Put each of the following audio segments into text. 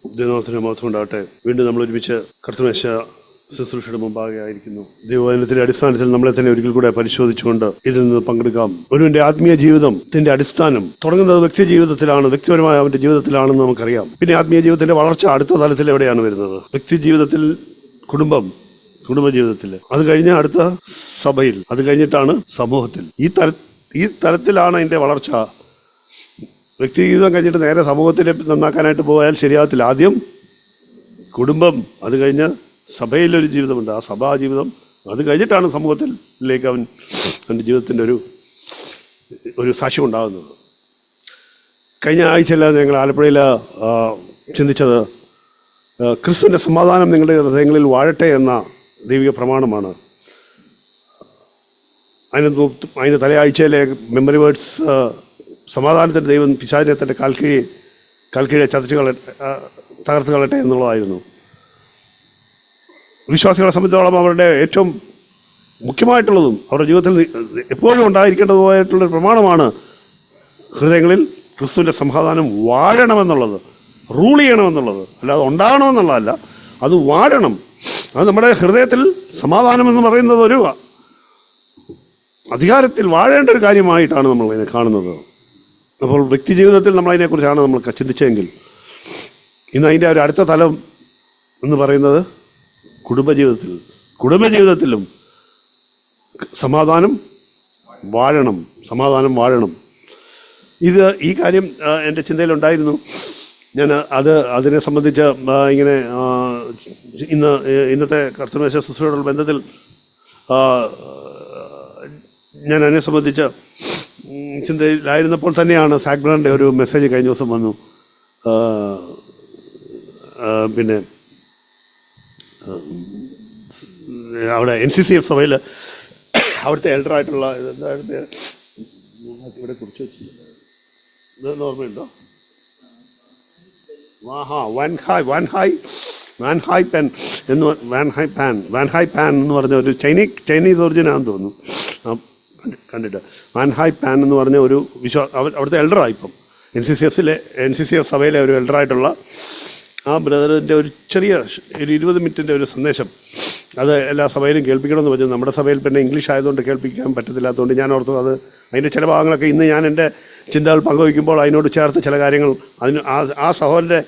ദൈവനാമത്തിന് മഹത്വം ഉണ്ടാകട്ടെ. വീണ്ടും നമ്മൾ ഒരുമിച്ച് കർത്തൃമേശ ശുശ്രൂഷയുടെ മുമ്പാകെ ആയിരിക്കുന്നു. ദൈവവചനത്തിന്റെ അടിസ്ഥാനത്തിൽ നമ്മളെ തന്നെ ഒരിക്കൽ കൂടെ പരിശോധിച്ചുകൊണ്ട് ഇതിൽ നിന്ന് പങ്കെടുക്കാം. ഒരുവന്റെ ആത്മീയ ജീവിതത്തിന്റെ അടിസ്ഥാനം തുടങ്ങുന്നത് വ്യക്തി ജീവിതത്തിലാണ്, വ്യക്തിപരമായ അവന്റെ ജീവിതത്തിലാണെന്ന് നമുക്കറിയാം. പിന്നെ ആത്മീയ ജീവിതത്തിന്റെ വളർച്ച അടുത്ത തലത്തിൽ എവിടെയാണ് വരുന്നത്? വ്യക്തി ജീവിതത്തിൽ, കുടുംബജീവിതത്തിൽ, അത് കഴിഞ്ഞ അടുത്ത സഭയിൽ, അത് കഴിഞ്ഞിട്ടാണ് സമൂഹത്തിൽ. ഈ തലത്തിലാണ് അതിന്റെ വളർച്ച. വ്യക്തി ജീവിതം കഴിഞ്ഞിട്ട് നേരെ സമൂഹത്തിനെ നന്നാക്കാനായിട്ട് പോയാൽ ശരിയാകത്തില്ല. ആദ്യം കുടുംബം, അത് കഴിഞ്ഞ് സഭയിലൊരു ജീവിതമുണ്ട്, ആ സഭാ ജീവിതം, അത് കഴിഞ്ഞിട്ടാണ് സമൂഹത്തിലേക്ക് അവൻ്റെ ജീവിതത്തിൻ്റെ ഒരു സാക്ഷ്യം ഉണ്ടാകുന്നത്. കഴിഞ്ഞ ആഴ്ചയിൽ ഞങ്ങൾ ആലപ്പുഴയിൽ ചിന്തിച്ചത് ക്രിസ്തുവിൻ്റെ സമാധാനം നിങ്ങളുടെ ഹൃദയങ്ങളിൽ വാഴട്ടെ എന്ന ദൈവിക പ്രമാണമാണ്. അതിന് തലയാഴ്ചയിലെ മെമ്മറി വേർഡ്സ് സമാധാനത്തിൻ്റെ ദൈവം പിശാചിനെ തൻ്റെ കാൽക്കീഴെ തകർത്ത് കളട്ടെ എന്നുള്ളതായിരുന്നു. വിശ്വാസികളെ സംബന്ധിച്ചോളം അവരുടെ ഏറ്റവും മുഖ്യമായിട്ടുള്ളതും അവരുടെ ജീവിതത്തിൽ എപ്പോഴും ഉണ്ടായിരിക്കേണ്ടതുമായിട്ടുള്ളൊരു പ്രമാണമാണ് ഹൃദയങ്ങളിൽ ക്രിസ്തുവിൻ്റെ സമാധാനം വാഴണമെന്നുള്ളത്, റൂൾ ചെയ്യണമെന്നുള്ളത്. അല്ലാതെ ഉണ്ടാകണമെന്നുള്ളതല്ല, അത് വാഴണം. അത് നമ്മുടെ ഹൃദയത്തിൽ സമാധാനം എന്ന് പറയുന്നത് ഒരു അധികാരത്തിൽ വാഴേണ്ട ഒരു കാര്യമായിട്ടാണ് നമ്മൾ അതിനെ കാണുന്നത്. അപ്പോൾ വ്യക്തി ജീവിതത്തിൽ നമ്മളതിനെക്കുറിച്ചാണ് നമ്മൾ ചിന്തിച്ചതെങ്കിൽ, ഇന്ന് അതിൻ്റെ ഒരു അടുത്ത തലം എന്ന് പറയുന്നത് കുടുംബജീവിതത്തിലും സമാധാനം വാഴണം. ഈ കാര്യം എൻ്റെ ചിന്തയിലുണ്ടായിരുന്നു. ഞാൻ അതിനെ സംബന്ധിച്ച് ഇങ്ങനെ ഇന്നത്തെ കർത്തൃമേശ ശുശ്രൂഷയുടെ ബന്ധത്തിൽ ഞാൻ അതിനെ സംബന്ധിച്ച് ചിന്തയിലായിരുന്നപ്പോൾ തന്നെയാണ് സാഗ്ബ്രൻ്റെ ഒരു മെസ്സേജ് കഴിഞ്ഞ ദിവസം വന്നു. പിന്നെ അവിടെ NCCF സഭയിൽ അവിടുത്തെ എൽഡറായിട്ടുള്ള ഇവിടെ കുറിച്ച് വെച്ചിട്ടുണ്ട്, ഓർമ്മയുണ്ടോ? വാൻ ഹായ് പാൻ എന്ന് പറഞ്ഞ ഒരു ചൈനീസ് ഒറിജിനാണെന്ന് തോന്നുന്നു. കണ്ടിട്ട് വാൻ ഹായ് പാൻ എന്ന് പറഞ്ഞ ഒരു അവിടുത്തെ എൽഡറാണ് ഇപ്പം NCCF സഭയിലെ ഒരു എൽഡറായിട്ടുള്ള ആ ബ്രദറിൻ്റെ ഒരു 20 മിനിറ്റിൻ്റെ ഒരു സന്ദേശം അത് എല്ലാ സഭയിലും കേൾപ്പിക്കണമെന്ന് പറഞ്ഞു. നമ്മുടെ സഭയിൽ പിന്നെ ഇംഗ്ലീഷ് ആയതുകൊണ്ട് കേൾപ്പിക്കാൻ പറ്റത്തില്ലാത്തതുകൊണ്ട് ഞാൻ ഓർത്തു അതിൻ്റെ ചില ഭാഗങ്ങളൊക്കെ ഇന്ന് ഞാൻ എൻ്റെ ചിന്തകൾ പങ്കുവയ്ക്കുമ്പോൾ അതിനോട് ചേർത്ത് ചില കാര്യങ്ങൾ ആ സഹോദരൻ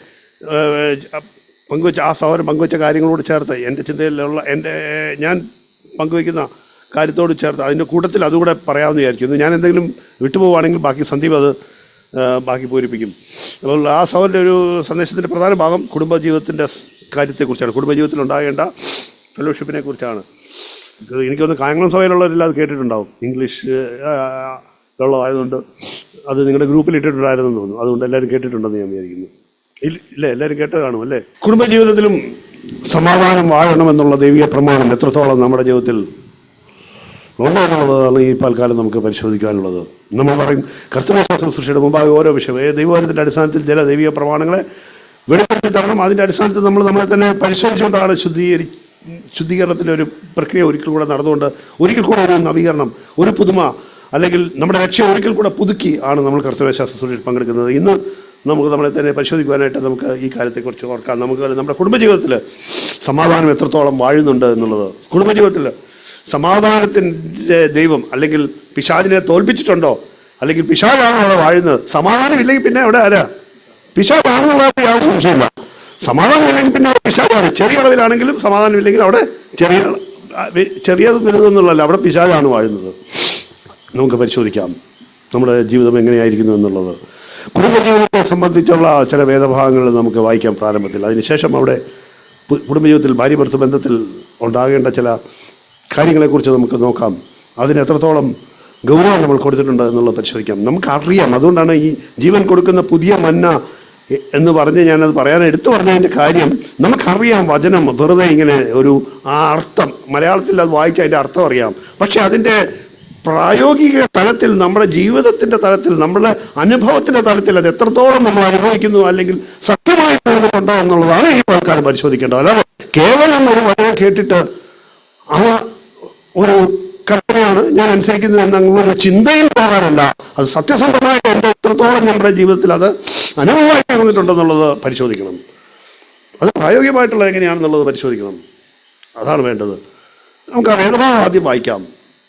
പങ്കുവച്ച കാര്യങ്ങളോട് ചേർത്ത് എൻ്റെ ചിന്തയിലുള്ള ഞാൻ പങ്കുവയ്ക്കുന്ന കാര്യത്തോട് ചേർത്ത് അതിൻ്റെ കൂട്ടത്തിൽ അതുകൂടെ പറയാമെന്ന് വിചാരിക്കുന്നു. ഞാൻ എന്തെങ്കിലും വിട്ടുപോവുകയാണെങ്കിൽ ബാക്കി സന്ദീപ് അത് ബാക്കി പൂരിപ്പിക്കും. അപ്പോൾ ആ സഹോദരൻ്റെ ഒരു സന്ദേശത്തിൻ്റെ പ്രധാന ഭാഗം കുടുംബജീവിതത്തിൻ്റെ കാര്യത്തെക്കുറിച്ചാണ്, കുടുംബജീവിതത്തിൽ ഉണ്ടാകേണ്ട ഫെലോഷിപ്പിനെ കുറിച്ചാണ്. എനിക്കൊന്ന് കായംകുളം സഭയിലുള്ളവരെല്ലാം അത് കേട്ടിട്ടുണ്ടാവും, ഇംഗ്ലീഷ് ഉള്ളതായതുകൊണ്ട് അത് നിങ്ങളുടെ ഗ്രൂപ്പിൽ ഇട്ടിട്ടുണ്ടായിരുന്നെന്ന് തോന്നുന്നു. അതുകൊണ്ട് എല്ലാവരും കേട്ടിട്ടുണ്ടെന്ന് ഞാൻ വിചാരിക്കുന്നു. ഇല്ല, എല്ലാവരും കേട്ട് കാണും അല്ലേ? കുടുംബജീവിതത്തിലും സമാധാനം വാഴണമെന്നുള്ള ദൈവിക പ്രമാണം എത്രത്തോളം നമ്മുടെ ജീവിതത്തിൽ ഉണ്ടെന്നുള്ളതാണ് ഈ പാൽക്കാലം നമുക്ക് പരിശോധിക്കാനുള്ളത്. നമ്മൾ പറയും കർത്തൃമേശ ശുശ്രൂഷയുടെ മുമ്പാകെ ഓരോ വിഷയം ദൈവവചനത്തിൻ്റെ അടിസ്ഥാനത്തിൽ ചില ദൈവിക പ്രമാണങ്ങളെ വെളിപ്പെടുത്തി തരണം. അതിൻ്റെ അടിസ്ഥാനത്തിൽ നമ്മളെ തന്നെ പരിശോധിച്ചുകൊണ്ടാണ് ശുദ്ധീകരണത്തിൻ്റെ ഒരു പ്രക്രിയ ഒരിക്കൽ കൂടെ നടന്നുകൊണ്ട് ഒരിക്കൽ കൂടെ ഒരു നവീകരണം, ഒരു പുതുമ, അല്ലെങ്കിൽ നമ്മുടെ ലക്ഷ്യം ഒരിക്കൽ കൂടെ പുതുക്കി ആണ് നമ്മൾ കർത്തൃമേശ ശുശ്രൂഷയിൽ പങ്കെടുക്കുന്നത്. ഇന്ന് നമുക്ക് നമ്മളെ തന്നെ പരിശോധിക്കുവാനായിട്ട് നമുക്ക് ഈ കാര്യത്തെക്കുറിച്ച് ഓർക്കാം. നമുക്ക് നമ്മുടെ കുടുംബജീവിതത്തിൽ സമാധാനം എത്രത്തോളം വാഴുന്നുണ്ട് എന്നുള്ളത്. കുടുംബജീവിതത്തിൽ സമാധാനത്തിൻ്റെ ദൈവം അല്ലെങ്കിൽ പിശാചിനെ തോൽപ്പിച്ചിട്ടുണ്ടോ? അല്ലെങ്കിൽ പിശാചാണോ അവിടെ വാഴുന്നത്? സമാധാനം ഇല്ലെങ്കിൽ പിന്നെ അവിടെ ആരാ? പിശാചാണെന്നുള്ള യാതൊരു സംശയമില്ല. സമാധാനം ഇല്ലെങ്കിൽ പിന്നെ പിശാചാണ്. ചെറിയ അളവിലാണെങ്കിലും സമാധാനം ഇല്ലെങ്കിൽ അവിടെ ചെറിയത് വലുതെന്നുള്ളതല്ല, അവിടെ പിശാചാണ് വാഴുന്നത്. നമുക്ക് പരിശോധിക്കാം നമ്മുടെ ജീവിതം എങ്ങനെയായിരിക്കുന്നു എന്നുള്ളത്. കുടുംബജീവിതത്തെ സംബന്ധിച്ചുള്ള ചില വേദഭാഗങ്ങൾ നമുക്ക് വായിക്കാം പ്രാരംഭത്തിൽ. അതിനുശേഷം അവിടെ കുടുംബജീവിതത്തിൽ ഭാര്യ ഭർത്തൃ ബന്ധത്തിൽ ഉണ്ടാകേണ്ട ചില കാര്യങ്ങളെക്കുറിച്ച് നമുക്ക് നോക്കാം. അതിന് എത്രത്തോളം ഗൗരവം നമ്മൾ കൊടുത്തിട്ടുണ്ട് എന്നുള്ളത് പരിശോധിക്കാം. നമുക്കറിയാം, അതുകൊണ്ടാണ് ഈ ജീവൻ കൊടുക്കുന്ന പുതിയ മന്ന എന്ന് പറഞ്ഞ് ഞാനത് എടുത്തു പറഞ്ഞതിൻ്റെ കാര്യം നമുക്കറിയാം. വചനം വെറുതെ ഇങ്ങനെ ആ അർത്ഥം മലയാളത്തിൽ അത് വായിച്ച് അതിൻ്റെ അർത്ഥം അറിയാം. പക്ഷെ അതിൻ്റെ പ്രായോഗിക തലത്തിൽ, നമ്മുടെ ജീവിതത്തിൻ്റെ തലത്തിൽ, നമ്മുടെ അനുഭവത്തിൻ്റെ തലത്തിൽ അത് എത്രത്തോളം നമ്മൾ അനുഭവിക്കുന്നു അല്ലെങ്കിൽ സത്യമായി തീർന്നിട്ടുണ്ടോ എന്നുള്ളതാണ് ഈ ആൾക്കാർ പരിശോധിക്കേണ്ടത്. അല്ലാതെ കേവലം ഒരു വചനം കേട്ടിട്ട് ഒരു കൽപ്പനയാണ് ഞാൻ അനുസരിക്കുന്നത് എന്നൊരു ചിന്തയിൽ പോകാനല്ല, അത് സത്യസന്ധമായിട്ട് എൻ്റെ എത്രത്തോളം നമ്മുടെ ജീവിതത്തിൽ അത് അനുഭവമായി തീർന്നിട്ടുണ്ടെന്നുള്ളത് പരിശോധിക്കണം. അത് പ്രായോഗികമായിട്ടുള്ള എങ്ങനെയാണെന്നുള്ളത് പരിശോധിക്കണം. അതാണ് വേണ്ടത്. നമുക്ക് ആ വേദഭാഗം ആദ്യം വായിക്കാം.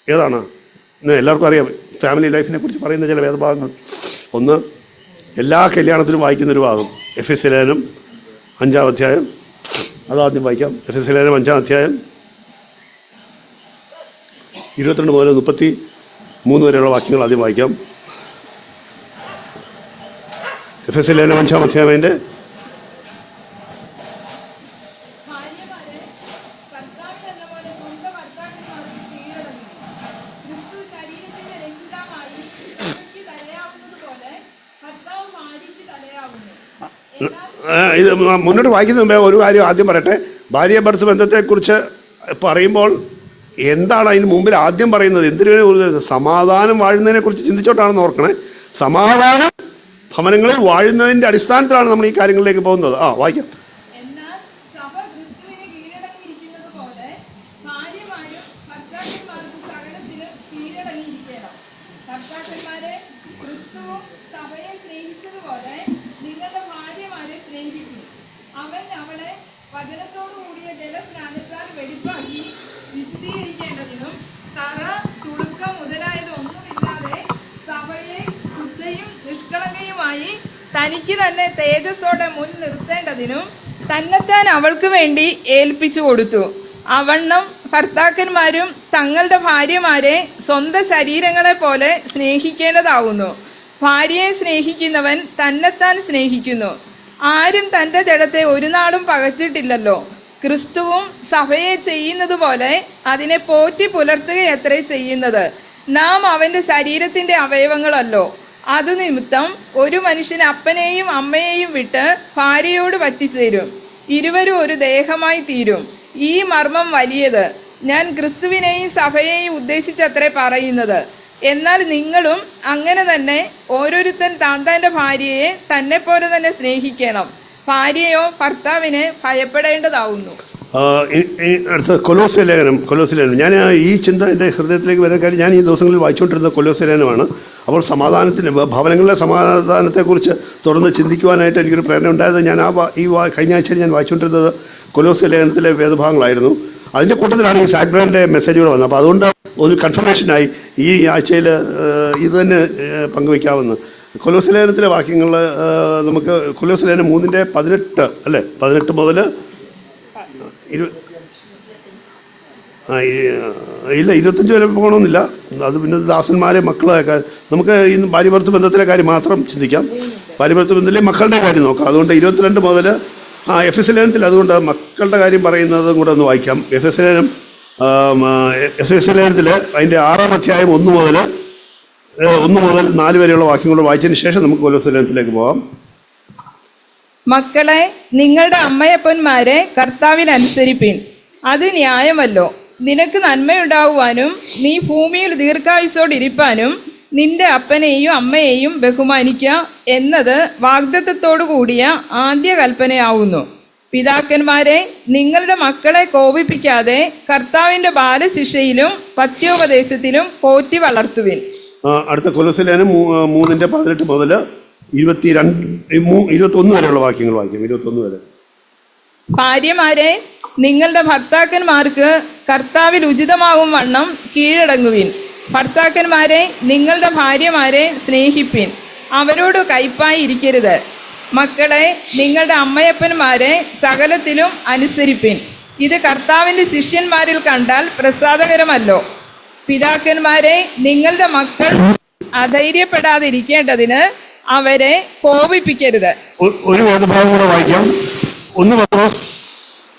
ഏതാണ്? ഇന്ന് എല്ലാവർക്കും അറിയാം ഫാമിലി ലൈഫിനെ കുറിച്ച് പറയുന്ന ചില വേദഭാഗങ്ങൾ. ഒന്ന്, എല്ലാ കല്യാണത്തിലും വായിക്കുന്നൊരു ഭാഗം എഫെസ്യ ലേഖനം 5-ാം അധ്യായം. അതാദ്യം വായിക്കാം. എഫെസ്യ ലേഖനം 5-ാം അധ്യായം 22 മുതൽ 33 വരെയുള്ള വാക്യങ്ങൾ ആദ്യം വായിക്കാം. എഫെസ്യ ലേഖനം 5-ാം അധ്യായത്തിൻ്റെ ഇത് മുന്നോട്ട് വായിക്കുന്ന മുമ്പേ ഒരു കാര്യം ആദ്യം പറയട്ടെ. ഭാര്യ ഭർത്തൃ ബന്ധത്തെക്കുറിച്ച് പറയുമ്പോൾ എന്താണ് അതിന് മുമ്പിൽ ആദ്യം പറയുന്നത്? എന്തിനു? സമാധാനം വാഴുന്നതിനെ കുറിച്ച് ചിന്തിച്ചോട്ടാണെന്ന് ഓർക്കണേ. സമാധാനം ഭവനങ്ങളിൽ വാഴുന്നതിൻ്റെ അടിസ്ഥാനത്തിലാണ് നമ്മൾ ഈ കാര്യങ്ങളിലേക്ക് പോകുന്നത്. വായിക്കാം. തനിക്ക് തന്നെ തേജസ്സോടെ മുൻ നിർത്തേണ്ടതിനും തന്നെത്താൻ അവൾക്ക് വേണ്ടി ഏൽപ്പിച്ചു കൊടുത്തു. അവണ്ണം ഭർത്താക്കന്മാരും തങ്ങളുടെ ഭാര്യമാരെ സ്വന്തം ശരീരങ്ങളെ പോലെ സ്നേഹിക്കേണ്ടതാവുന്നു. ഭാര്യയെ സ്നേഹിക്കുന്നവൻ തന്നെത്താൻ സ്നേഹിക്കുന്നു. ആരും തൻ്റെ ജഡത്തെ ഒരു നാളും പകച്ചിട്ടില്ലല്ലോ. ക്രിസ്തുവും സഭയെ ചെയ്യുന്നത് പോലെ അതിനെ പോറ്റി പുലർത്തുകയത്രേ ചെയ്യുന്നത്. നാം അവൻ്റെ ശരീരത്തിൻ്റെ അവയവങ്ങളല്ലോ. അതു നിമിത്തം ഒരു മനുഷ്യന് അപ്പനെയും അമ്മയെയും വിട്ട് ഭാര്യയോട് പറ്റിച്ചേരും, ഇരുവരും ഒരു ദേഹമായി തീരും. ഈ മർമ്മം വലിയത്. ഞാൻ ക്രിസ്തുവിനെയും സഭയെയും ഉദ്ദേശിച്ചത്രേ പറയുന്നത്. എന്നാൽ നിങ്ങളും അങ്ങനെ തന്നെ ഓരോരുത്തൻ താൻ്റെ ഭാര്യയെ തന്നെ പോലെ തന്നെ സ്നേഹിക്കണം. ഭാര്യയോ ഭർത്താവിനെ ഭയപ്പെടേണ്ടതാവുന്നു. അടുത്ത കൊലോസ്യ ലേഖനം. ഞാൻ ഈ ചിന്ത എൻ്റെ ഹൃദയത്തിലേക്ക് വരാൻ കാര്യം ഞാൻ ഈ ദിവസങ്ങളിൽ വായിച്ചുകൊണ്ടിരുന്ന കൊലോസ്യ ലേഖനമാണ്. അപ്പോൾ സമാധാനത്തിന്, ഭവനങ്ങളിലെ സമാധാനത്തെക്കുറിച്ച് തുടർന്ന് ചിന്തിക്കുവാനായിട്ട് എനിക്കൊരു പ്രേരണ ഉണ്ടായത് ഞാൻ കഴിഞ്ഞ ആഴ്ചയിൽ ഞാൻ വായിച്ചുകൊണ്ടിരുന്നത് കൊലോസ്യ ലേഖനത്തിലെ വേദഭാഗങ്ങളായിരുന്നു. അതിൻ്റെ കൂട്ടത്തിലാണ് ഈ സാഗ്രാൻ്റെ മെസ്സേജുകൾ വന്നത്. അപ്പോൾ അതുകൊണ്ട് ഒരു കൺഫർമേഷനായി ഈ ആഴ്ചയിൽ ഇത് തന്നെ പങ്കുവയ്ക്കാമെന്ന്. കൊലോസ്യ ലേഖനത്തിലെ വാക്യങ്ങൾ നമുക്ക് കൊലോസ്യ ലേഖനം 3:18 അല്ലേ, 18 മുതൽ ഇല്ല 25 വരെ പോകണമെന്നില്ല. അത് പിന്നെ ദാസന്മാരെ മക്കളെ നമുക്ക് ഇന്ന് ഭാര്യഭർത്തൃ ബന്ധത്തിലെ കാര്യം മാത്രം ചിന്തിക്കാം. ഭാര്യഭർത്തൃ ബന്ധത്തിലെ മക്കളുടെ കാര്യം നോക്കാം. അതുകൊണ്ട് 22 മുതൽ എഫെസ്യ ലേഖനത്തിൽ അതുകൊണ്ട് മക്കളുടെ കാര്യം പറയുന്നതും കൂടെ ഒന്ന് വായിക്കാം. എഫെസ്യ ലേഖനത്തിൽ അതിൻ്റെ 6-ാം അധ്യായം 1 മുതൽ 4 വരെയുള്ള വാക്യങ്ങൾ വായിച്ചതിന് ശേഷം നമുക്ക് കൊലോസ്യ ലേഖനത്തിലേക്ക് പോകാം. മക്കളെ, നിങ്ങളുടെ അമ്മയപ്പന്മാരെ കർത്താവിൽ അനുസരിപ്പിൻ. അത് ന്യായമല്ലോ. നിനക്ക് നന്മയുണ്ടാവുവാനും നീ ഭൂമിയിൽ ദീർഘായുസ്സോടിരിപ്പാനും നിന്റെ അപ്പനെയും അമ്മയെയും ബഹുമാനിക്കുക എന്നത് വാഗ്ദത്തത്തോടു കൂടിയ ആദ്യ കൽപ്പനയാവുന്നു. പിതാക്കന്മാരെ, നിങ്ങളുടെ മക്കളെ കോപിപ്പിക്കാതെ കർത്താവിൻ്റെ ബാലശിക്ഷയിലും പഥ്യോപദേശത്തിലും പോറ്റി വളർത്തുവിൻ. അടുത്ത കൊലോസ്യ ലേഖനം 3:18 മുതൽ 21 വരെയുള്ള വാക്യങ്ങൾ വായിക്കാം. 21 വരെ. ഭാര്യമാരെ, നിങ്ങളുടെ ഭർത്താക്കന്മാർക്ക് കർത്താവിൽ ഉചിതമാകും വണ്ണം കീഴടങ്ങുവിൻ. ഭർത്താക്കന്മാരെ, നിങ്ങളുടെ ഭാര്യമാരെ സ്നേഹിപ്പിൻ, അവരോട് കയ്പായി ഇരിക്കരുത്. മക്കളെ, നിങ്ങളുടെ അമ്മയപ്പന്മാരെ സകലത്തിലും അനുസരിപ്പിൻ. ഇത് കർത്താവിൻ്റെ ശിഷ്യന്മാരിൽ കണ്ടാൽ പ്രസാദകരമല്ലോ. പിതാക്കന്മാരെ, നിങ്ങളുടെ മക്കൾ അധൈര്യപ്പെടാതിരിക്കേണ്ടതിന് അവരെ കോപിപ്പിക്കരുത്. ഒരു വേദഭാഗം കൂടെ വായിക്കാം. 1 പത്രോസ്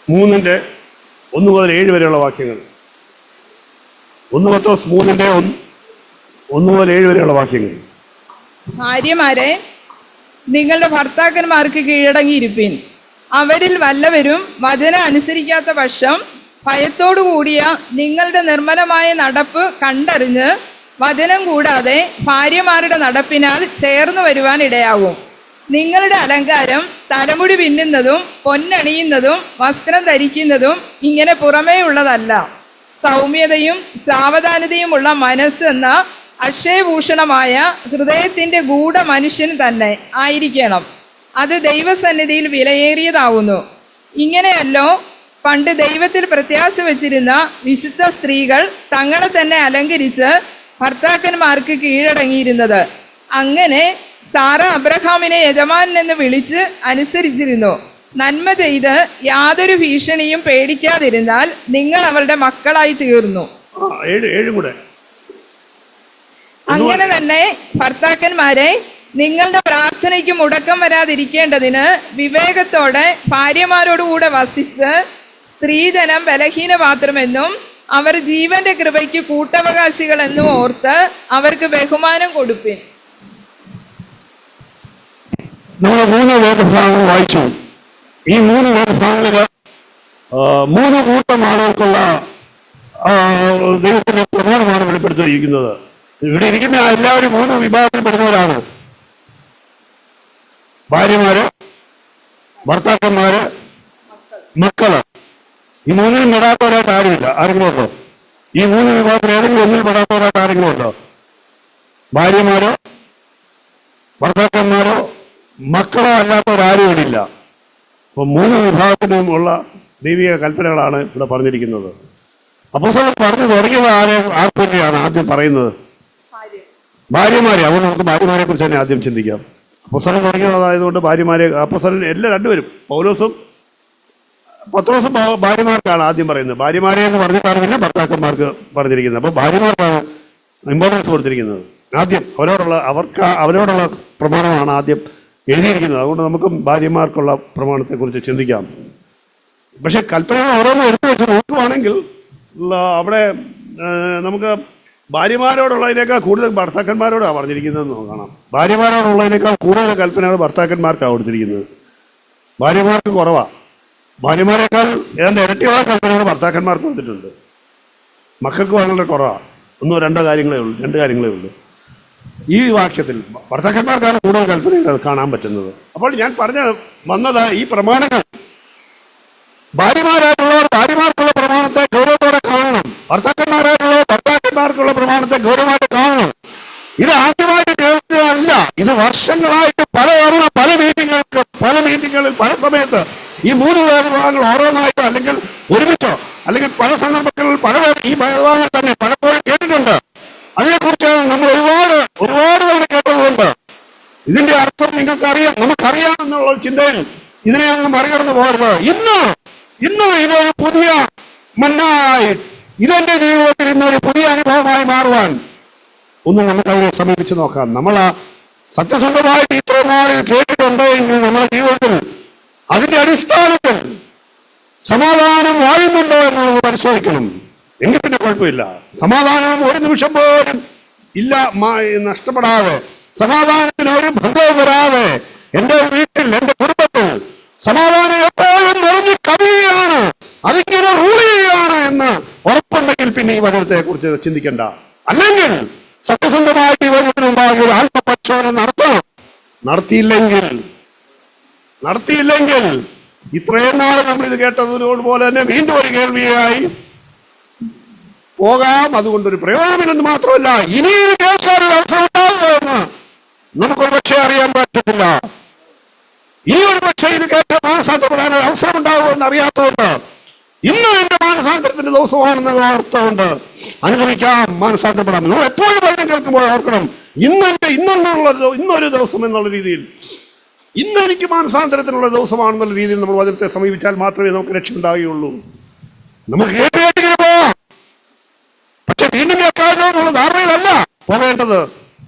3:1 മുതൽ 7 വരെയുള്ള വാക്യങ്ങൾ. 1 പത്രോസ് 3:1 മുതൽ 7 വരെയുള്ള വാക്യങ്ങൾ. ഭാര്യമാരെ, നിങ്ങളുടെ ഭർത്താക്കന്മാർക്ക് കീഴടങ്ങിയിരിപ്പിൻ. അവരിൽ വല്ലവരും വചനം അനുസരിക്കാത്ത പക്ഷം ഭയത്തോടുകൂടിയ നിങ്ങളുടെ നിർമ്മലമായ നടപ്പ് കണ്ടറിഞ്ഞ് വചനം കൂടാതെ ഭാര്യമാരുടെ നടപ്പിനാൽ ചേർന്ന് വരുവാൻ ഇടയാകും. നിങ്ങളുടെ അലങ്കാരം തലമുടി പിന്നുന്നതും പൊന്നണിയുന്നതും വസ്ത്രം ധരിക്കുന്നതും ഇങ്ങനെ പുറമേ ഉള്ളതല്ല, സൗമ്യതയും സാവധാനതയുമുള്ള മനസ്സെന്ന അക്ഷയഭൂഷണമായ ഹൃദയത്തിൻ്റെ ഗൂഢ മനുഷ്യൻ തന്നെ ആയിരിക്കണം. അത് ദൈവസന്നിധിയിൽ വിലയേറിയതാവുന്നു. ഇങ്ങനെയല്ലോ പണ്ട് ദൈവത്തിൽ പ്രത്യാശ വച്ചിരുന്ന വിശുദ്ധ സ്ത്രീകൾ തങ്ങളെ തന്നെ അലങ്കരിച്ച് ഭർത്താക്കന്മാർക്ക് കീഴടങ്ങിയിരുന്നത്. അങ്ങനെ സാറ അബ്രഹാമിനെ യജമാനൻ എന്ന് വിളിച്ച് അനുസരിച്ചിരുന്നു. നന്മ ചെയ്ത് യാതൊരു ഭീഷണിയും പേടിക്കാതിരുന്നാൽ നിങ്ങൾ അവളുടെ മക്കളായി തീർന്നു. അങ്ങനെ തന്നെ ഭർത്താക്കന്മാരെ, നിങ്ങളുടെ പ്രാർത്ഥനയ്ക്ക് മുടക്കം വരാതിരിക്കേണ്ടതിന് വിവേകത്തോടെ ഭാര്യമാരോടുകൂടെ വസിച്ച് സ്ത്രീധനം ബലഹീനപാത്രമെന്നും അവർ ജീവന്റെ കൃപയ്ക്ക് കൂട്ടവകാശികൾ എന്നും ഓർത്ത് അവർക്ക് ബഹുമാനം കൊടുപ്പിൻ. നമ്മൾ 3 വേദഭാഗങ്ങൾ വായിച്ചു. ഈ 3 വേദഭാഗങ്ങളിൽ 3 കൂട്ടം ആളുകൾക്കുള്ള ദൈവത്തിന്റെ പ്രമാണമാണ് വെളിപ്പെടുത്തിയിരിക്കുന്നത്. ഇവിടെ ഇരിക്കുന്ന എല്ലാവരും 3 വിഭാഗത്തിൽപ്പെടുന്നവരാണ്. ഭാര്യമാര്, ഭർത്താക്കന്മാര്, മക്കള്. ഈ 3നും പെടാത്തവരായിട്ട് ആരുമില്ല. ആരെങ്കിലും ഉണ്ടോ? ഈ 3 വിഭാഗത്തിൽ ഏതെങ്കിലും ഒന്നിൽ പെടാത്തവരായിട്ട് ആരെങ്കിലും ഉണ്ടോ? ഭാര്യമാരോ ഭർത്താക്കന്മാരോ മക്കളോ അല്ലാത്തവരാരും ഇടില്ല. അപ്പോൾ 3 വിഭാഗത്തിനും ഉള്ള ദൈവിക കൽപ്പനകളാണ് ഇവിടെ പറഞ്ഞിരിക്കുന്നത്. അപ്പോസ്തലൻ പറഞ്ഞു തുടങ്ങിയത് ആർക്കൊക്കെയാണ് ആദ്യം പറയുന്നത്? ഭാര്യമാരെ. അതുകൊണ്ട് നമുക്ക് ഭാര്യമാരെ കുറിച്ച് തന്നെ ആദ്യം ചിന്തിക്കാം. അപ്പോസ്തലൻ തുടങ്ങിയതായതുകൊണ്ട് ഭാര്യമാരെ, അപ്പോസ്തലൻ എല്ലാ രണ്ടുപേരും, പൗലോസും പത്രോസും ഭാര്യമാർക്കാണ് ആദ്യം പറയുന്നത്. ഭാര്യമാരെ എന്ന് പറഞ്ഞിട്ടാണ് പിന്നെ ഭർത്താക്കന്മാർക്ക് പറഞ്ഞിരിക്കുന്നത്. അപ്പോൾ ഭാര്യമാർക്കാണ് ഇമ്പോർട്ടൻസ് കൊടുത്തിരിക്കുന്നത്. ആദ്യം അവരോടുള്ള പ്രമാണമാണ് ആദ്യം എഴുതിയിരിക്കുന്നത്. അതുകൊണ്ട് നമുക്കും ഭാര്യമാർക്കുള്ള പ്രമാണത്തെക്കുറിച്ച് ചിന്തിക്കാം. പക്ഷെ കൽപ്പനകൾ ഓരോന്നും എടുത്തു വെച്ച് നോക്കുവാണെങ്കിൽ അവിടെ നമുക്ക് ഭാര്യമാരോടുള്ളതിനേക്കാൾ കൂടുതൽ ഭർത്താക്കന്മാരോടാണ് പറഞ്ഞിരിക്കുന്നതെന്ന് കാണാം. ഭാര്യമാരോടുള്ളതിനേക്കാൾ കൂടുതൽ കൽപ്പനകൾ ഭർത്താക്കന്മാർക്കാണ് കൊടുത്തിരിക്കുന്നത്. ഭാര്യമാർക്ക് കുറവാണ്. ഭാര്യമാരെക്കാൾ ഏതാണ്ട് ഇരട്ടിയുള്ള കൽപ്പനകൾ ഭർത്താക്കന്മാർക്ക് കൊടുത്തിട്ടുണ്ട്. മക്കൾക്ക് വളരെ കുറവാണ്. 2 കാര്യങ്ങളേ ഉള്ളൂ. ഈ വാക്യത്തിൽ ഭർത്താക്കന്മാർക്കാണ് കൂടുതൽ കൽപ്പനകൾ കാണാൻ പറ്റുന്നത്. അപ്പോൾ ഞാൻ വന്നത് ഈ പ്രമാണങ്ങൾ ഭാര്യമാരായിട്ടുള്ളവർ ഭാര്യമാർക്കുള്ള പ്രമാണത്തെ ഗൗരവത്തോടെ കാണണം. ഭർത്താക്കന്മാർക്കുള്ള പ്രമാണത്തെ ഗൗരവമായിട്ട് കാണണം. ഇത് ആദ്യമായിട്ട് കേൾക്കുകയല്ല. ഇത് വർഷങ്ങളായിട്ട് പല മീറ്റിങ്ങുകളിൽ പല സമയത്ത് ഈ 3 വേദഭാഗങ്ങൾ ഓരോന്നായിട്ടോ അല്ലെങ്കിൽ ഒരുമിച്ചോ അല്ലെങ്കിൽ പല സന്ദർഭങ്ങളിൽ പലവരും ഈ വേദഭാഗങ്ങൾ തന്നെ പലപ്പോഴും കേട്ടിട്ടുണ്ട്. അതിനെക്കുറിച്ച് നമ്മൾ ഒരുപാട് തവണ കേട്ടതുകൊണ്ട് ഇതിന്റെ അർത്ഥം നിങ്ങൾക്കറിയാം, നമുക്കറിയാമെന്നുള്ള ചിന്തയിൽ ഇതിനെ അങ്ങ് മറികടന്നു പോകരുത്. ഇന്ന് ഇതൊരു പുതിയ മന്നായി, ഇതെന്റെ ജീവിതത്തിൽ ഇന്നൊരു പുതിയ അനുഭവമായി മാറുവാൻ ഒന്ന് നമുക്കതിനെ സമീപിച്ച് നോക്കാം. നമ്മൾ സത്യസന്ധമായിട്ട് ഇത്ര നാളിൽ കേട്ടിട്ടുണ്ട് എങ്കിൽ നമ്മുടെ ജീവിതത്തിൽ അതിന്റെ അടിസ്ഥാനത്തിൽ സമാധാനം വാഴുന്നുണ്ടോ എന്നുള്ളത് പരിശോധിക്കണം. എങ്കിൽ പിന്നെ കുഴപ്പമില്ല. സമാധാനം ഒരു നിമിഷം പോലും ഇല്ല നഷ്ടപ്പെടാതെ, സമാധാനത്തിന് ഒരു ഭംഗവും വരാതെ എന്റെ വീട്ടിൽ, എന്റെ കുടുംബത്തിൽ സമാധാനം എപ്പോഴും നിറഞ്ഞു കവിയാണ്, അതിങ്ങനെ റൂൾ ചെയ്യുകയാണ് എന്ന് ഉറപ്പുണ്ടെങ്കിൽ പിന്നെ ഈ വചനത്തെ കുറിച്ച് ചിന്തിക്കണ്ട. അല്ലെങ്കിൽ സത്യസന്ധമായിട്ട് ഈ വചനത്തിന് മുമ്പാകെ ആത്മപരിശോധന നടത്തിയില്ലെങ്കിൽ ഇത്രയും നാൾ നമ്മൾ ഇത് കേട്ടതുപോലെ തന്നെ വീണ്ടും ഒരു കേൾവിയായി പോകാം. അതുകൊണ്ടൊരു പ്രയോജനമില്ലെന്ന് മാത്രമല്ല, ഇനിയും കേൾക്കാൻ ഒരു അവസരം ഉണ്ടാകുമെന്ന് നമുക്കൊരു പക്ഷേ അറിയാൻ പറ്റത്തില്ല. ഈ ഒരു പക്ഷേ ഇത് കേട്ട മാനസാന്തരപ്പെടാൻ ഒരു അവസരം ഉണ്ടാകുമെന്ന് അറിയാത്തതുകൊണ്ട് ഇന്ന് എന്റെ മാനസാന്തരത്തിന്റെ ദിവസമാണെന്ന് ഓർത്തുകൊണ്ട് അനുഗമിക്കാം, മാനസാന്തരപ്പെടാം. നമ്മൾ എപ്പോഴും വചനം കേൾക്കുമ്പോൾ ഓർക്കണം, ഇന്നൊരു ദിവസം എന്നുള്ള രീതിയിൽ, ഇന്ന് എനിക്ക് മാനസാന്തരത്തിനുള്ള ദിവസമാണെന്നുള്ള രീതിയിൽ നമ്മൾ വചനത്തെ സമീപിച്ചാൽ മാത്രമേ നമുക്ക് രക്ഷയുണ്ടാകുകയുള്ളൂ. നമുക്ക് കേട്ടിങ്ങനെ പോവാം, പക്ഷെ വീണ്ടും കേൾക്കാമല്ലോ എന്നുള്ള ധാരണയിലല്ല പോകേണ്ടത്.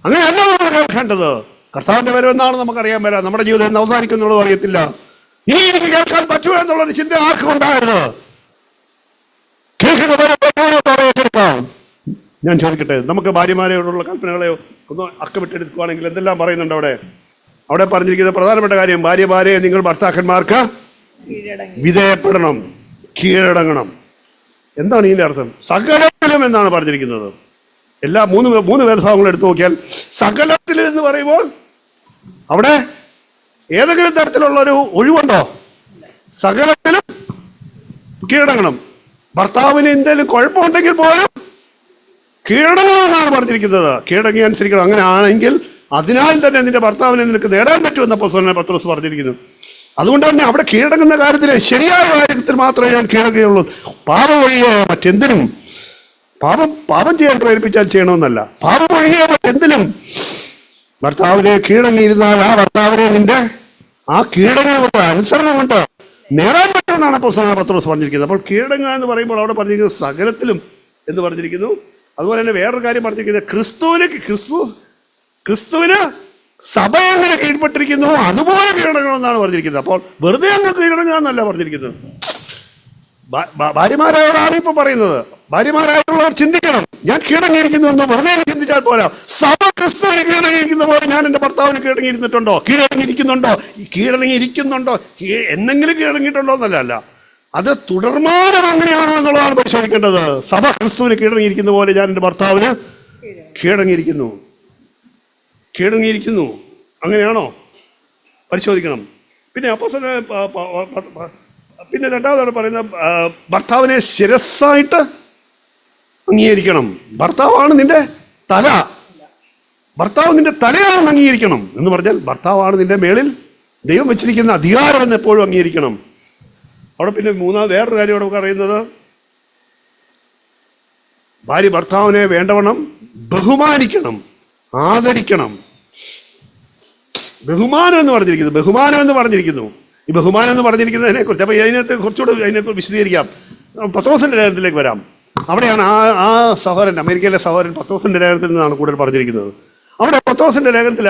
അങ്ങനെയല്ല നമ്മൾ കേൾക്കേണ്ടത്. കർത്താവിന്റെ വരവെന്നാണ് നമുക്കറിയാൻ വരാം. നമ്മുടെ ജീവിതം എന്ന് അവസാനിക്കുന്നുള്ളത് അറിയത്തില്ല. ഇനി എനിക്ക് കേൾക്കാൻ പറ്റുമോ എന്നുള്ളൊരു ചിന്ത ആർക്കും ഉണ്ടായിരുന്നു. ഏറ്റെടുക്കാം. ഞാൻ ചോദിക്കട്ടെ, നമുക്ക് ഭാര്യമാരോടുള്ള കൽപ്പനകളെ ഒന്ന് അക്കമിട്ടെടുക്കുകയാണെങ്കിൽ എന്തെല്ലാം പറയുന്നുണ്ട് അവിടെ പറഞ്ഞിരിക്കുന്ന പ്രധാനപ്പെട്ട കാര്യം, ഭാര്യമാരെ നിങ്ങൾ ഭർത്താക്കന്മാർക്ക് വിധേയപ്പെടണം, കീഴടങ്ങണം. എന്താണ് ഇതിന്റെ അർത്ഥം? സകലത്തിലും എന്നാണ് പറഞ്ഞിരിക്കുന്നത്. എല്ലാ 3 വേദഭാഗങ്ങൾ എടുത്തു നോക്കിയാൽ സകലത്തിലും എന്ന് പറയുമ്പോൾ അവിടെ ഏതെങ്കിലും തരത്തിലുള്ള ഒരു ഒഴിവുണ്ടോ? സകലത്തിലും കീഴടങ്ങണം. ഭർത്താവിന് എന്തെങ്കിലും കുഴപ്പമുണ്ടെങ്കിൽ പോലും കീഴടങ്ങണമെന്നാണ് പറഞ്ഞിരിക്കുന്നത്. കീഴടങ്ങി അനുസരിക്കണം. അങ്ങനെ ആണെങ്കിൽ അതിനാൽ തന്നെ നിന്റെ ഭർത്താവിനെ നിനക്ക് നേടാൻ പറ്റുമെന്ന് അപ്പോസ്തലൻ പത്രോസ് പറഞ്ഞിരിക്കുന്നു. അതുകൊണ്ട് തന്നെ അവിടെ കീഴടങ്ങുന്ന കാര്യത്തിൽ ശരിയായ കാര്യത്തിൽ മാത്രമേ ഞാൻ കീഴടങ്ങുകയുള്ളൂ. പാപം ഒഴികെ മറ്റെന്തിനും, പാപം ചെയ്യാൻ പ്രേരിപ്പിച്ചാൽ ചെയ്യണമെന്നല്ല, പാപം ഒഴികെ മറ്റെന്തിനും ഭർത്താവിനെ കീഴടങ്ങിയിരുന്നാൽ ആ ഭർത്താവിനെ നിന്റെ ആ കീഴടങ്ങൽ കൊണ്ട്, അനുസരണം കൊണ്ട് നേടാൻ പറ്റുമെന്നാണ് അപ്പോസ്തലനായ പത്രോസ് പറഞ്ഞിരിക്കുന്നത്. അപ്പോൾ കീഴടങ്ങുക എന്ന് പറയുമ്പോൾ അവിടെ പറഞ്ഞിരിക്കുന്നത് സകലത്തിലും എന്ന് പറഞ്ഞിരിക്കുന്നു. അതുപോലെ തന്നെ വേറൊരു കാര്യം പറഞ്ഞിരിക്കുന്നത് ക്രിസ്തുവിന് സഭ എങ്ങനെ കീഴ്പ്പെട്ടിരിക്കുന്നു അതുപോലെ കീഴടങ്ങണമെന്നാണ് പറഞ്ഞിരിക്കുന്നത്. അപ്പോൾ വെറുതെ അങ്ങ് കീഴടങ്ങുക എന്നല്ല പറഞ്ഞിരിക്കുന്നത്. ഭാര്യമാരോടാണ് ഇപ്പൊ പറയുന്നത്. ഭാര്യമാരായിട്ടുള്ളവർ ചിന്തിക്കണം, ഞാൻ കീഴടങ്ങിയിരിക്കുന്നു എന്ന് വെറുതെ ചിന്തിച്ചാൽ പോരാ. സഭ ക്രിസ്തുവിന് കീഴടങ്ങിയിരിക്കുന്ന പോലെ ഞാൻ എൻ്റെ ഭർത്താവിന് കീഴടങ്ങിയിരുന്നിട്ടുണ്ടോ, കീഴടങ്ങിയിരിക്കുന്നുണ്ടോ, എന്നെങ്കിലും കീഴടങ്ങിയിട്ടുണ്ടോ എന്നല്ല, അത് തുടർമാനം അങ്ങനെയാണോ എന്നുള്ളതാണ് പരിശോധിക്കേണ്ടത്. സഭ ക്രിസ്തുവിന് കീഴടങ്ങിയിരിക്കുന്ന പോലെ ഞാൻ എൻ്റെ ഭർത്താവിന് കീഴടങ്ങിയിരിക്കുന്നു അങ്ങനെയാണോ പരിശോധിക്കണം. പിന്നെ പിന്നെ രണ്ടാമതാണ് പറയുന്നത്, ഭർത്താവിനെ ശിരസ്സായിട്ട് അംഗീകരിക്കണം. ഭർത്താവാണ് നിന്റെ തല, ഭർത്താവ് നിന്റെ തലയാണെന്ന് അംഗീകരിക്കണം എന്ന് പറഞ്ഞാൽ ഭർത്താവാണ് നിന്റെ മേളിൽ ദൈവം വെച്ചിരിക്കുന്ന അധികാരം എന്ന് എപ്പോഴും അംഗീകരിക്കണം. അവിടെ പിന്നെ വേറൊരു കാര്യം അവിടെ പറയുന്നത്, ഭാര്യ ഭർത്താവിനെ വേണ്ടവണ്ണം ബഹുമാനിക്കണം, ആദരിക്കണം. ബഹുമാനം എന്ന് പറഞ്ഞിരിക്കുന്നു. ഈ ബഹുമാനം എന്ന് പറഞ്ഞിരിക്കുന്നതിനെ കുറിച്ച് അപ്പോൾ അതിനകത്ത് വിശദീകരിക്കാം. പത്രോസിന്റെ ലേഖനത്തിലേക്ക് വരാം. അവിടെയാണ് ആ സഹോദരൻ, അമേരിക്കയിലെ സഹോദരൻ പത്രോസിന്റെ ലേഖനത്തിൽ നിന്നാണ് കൂടുതൽ പറഞ്ഞിരിക്കുന്നത്. അവിടെ പത്രോസിന്റെ ലേഖനത്തിൽ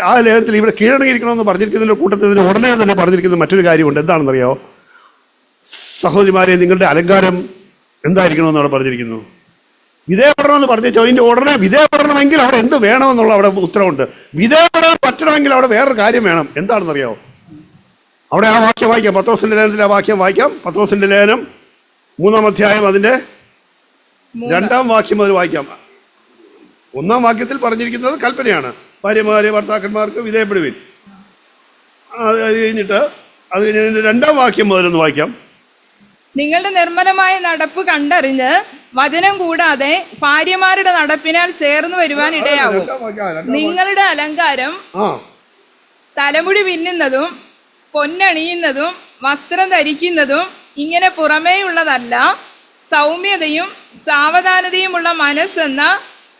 ആ ലേഖനത്തിൽ ഇവിടെ കീഴടങ്ങിയിരിക്കണമെന്ന് പറഞ്ഞിരിക്കുന്നതിന്റെ കൂട്ടത്തിൽ ഉടനെ തന്നെ പറഞ്ഞിരിക്കുന്ന മറ്റൊരു കാര്യമുണ്ട്. എന്താണെന്നറിയാമോ? സഹോദരിമാരെ, നിങ്ങളുടെ അലങ്കാരം എന്തായിരിക്കണമെന്നാണ് പറഞ്ഞിരിക്കുന്നു. വിധേയപ്പെടണമെന്ന് പറഞ്ഞോ. അതിൻ്റെ ഉടനെ വിധേയപ്പെടണമെങ്കിൽ അവിടെ എന്ത് വേണമെന്നുള്ള അവിടെ ഉത്തരവുണ്ട്. വിധേയപ്പെടാൻ പറ്റണമെങ്കിൽ അവിടെ വേറൊരു കാര്യം വേണം. എന്താണെന്നറിയാമോ? അവിടെ ആ വാക്യം വായിക്കാം, പത്രോസിന്റെ ലേഖനത്തിലെ ആ വാക്യം വായിക്കാം. പത്രോസിന്റെ ലേഖനം 3-ാം അധ്യായം അതിന്റെ 2-ാം വാക്യം മുതൽ വായിക്കാം. 1-ാം വാക്യത്തിൽ പറഞ്ഞിരിക്കുന്നത് കൽപ്പനയാണ്, ഭാര്യമാരെ ഭർത്താക്കന്മാർക്ക് വിധേയപ്പെടുവിൻ. അത് കഴിഞ്ഞിട്ട് 2-ാം വാക്യം മുതലൊന്ന് വായിക്കാം. നിങ്ങളുടെ നിർമ്മലമായ നടപ്പ് കണ്ടറിഞ്ഞ് വചനം കൂടാതെ ഭാര്യമാരുടെ നടപ്പിനാൽ ചേർന്ന് വരുവാൻ ഇടയാകും. നിങ്ങളുടെ അലങ്കാരം തലമുടി പിന്നുന്നതും പൊന്നണിയുന്നതും വസ്ത്രം ധരിക്കുന്നതും ഇങ്ങനെ പുറമേയുള്ളതല്ല, സൗമ്യതയും സാവധാനതയുമുള്ള മനസ്സെന്ന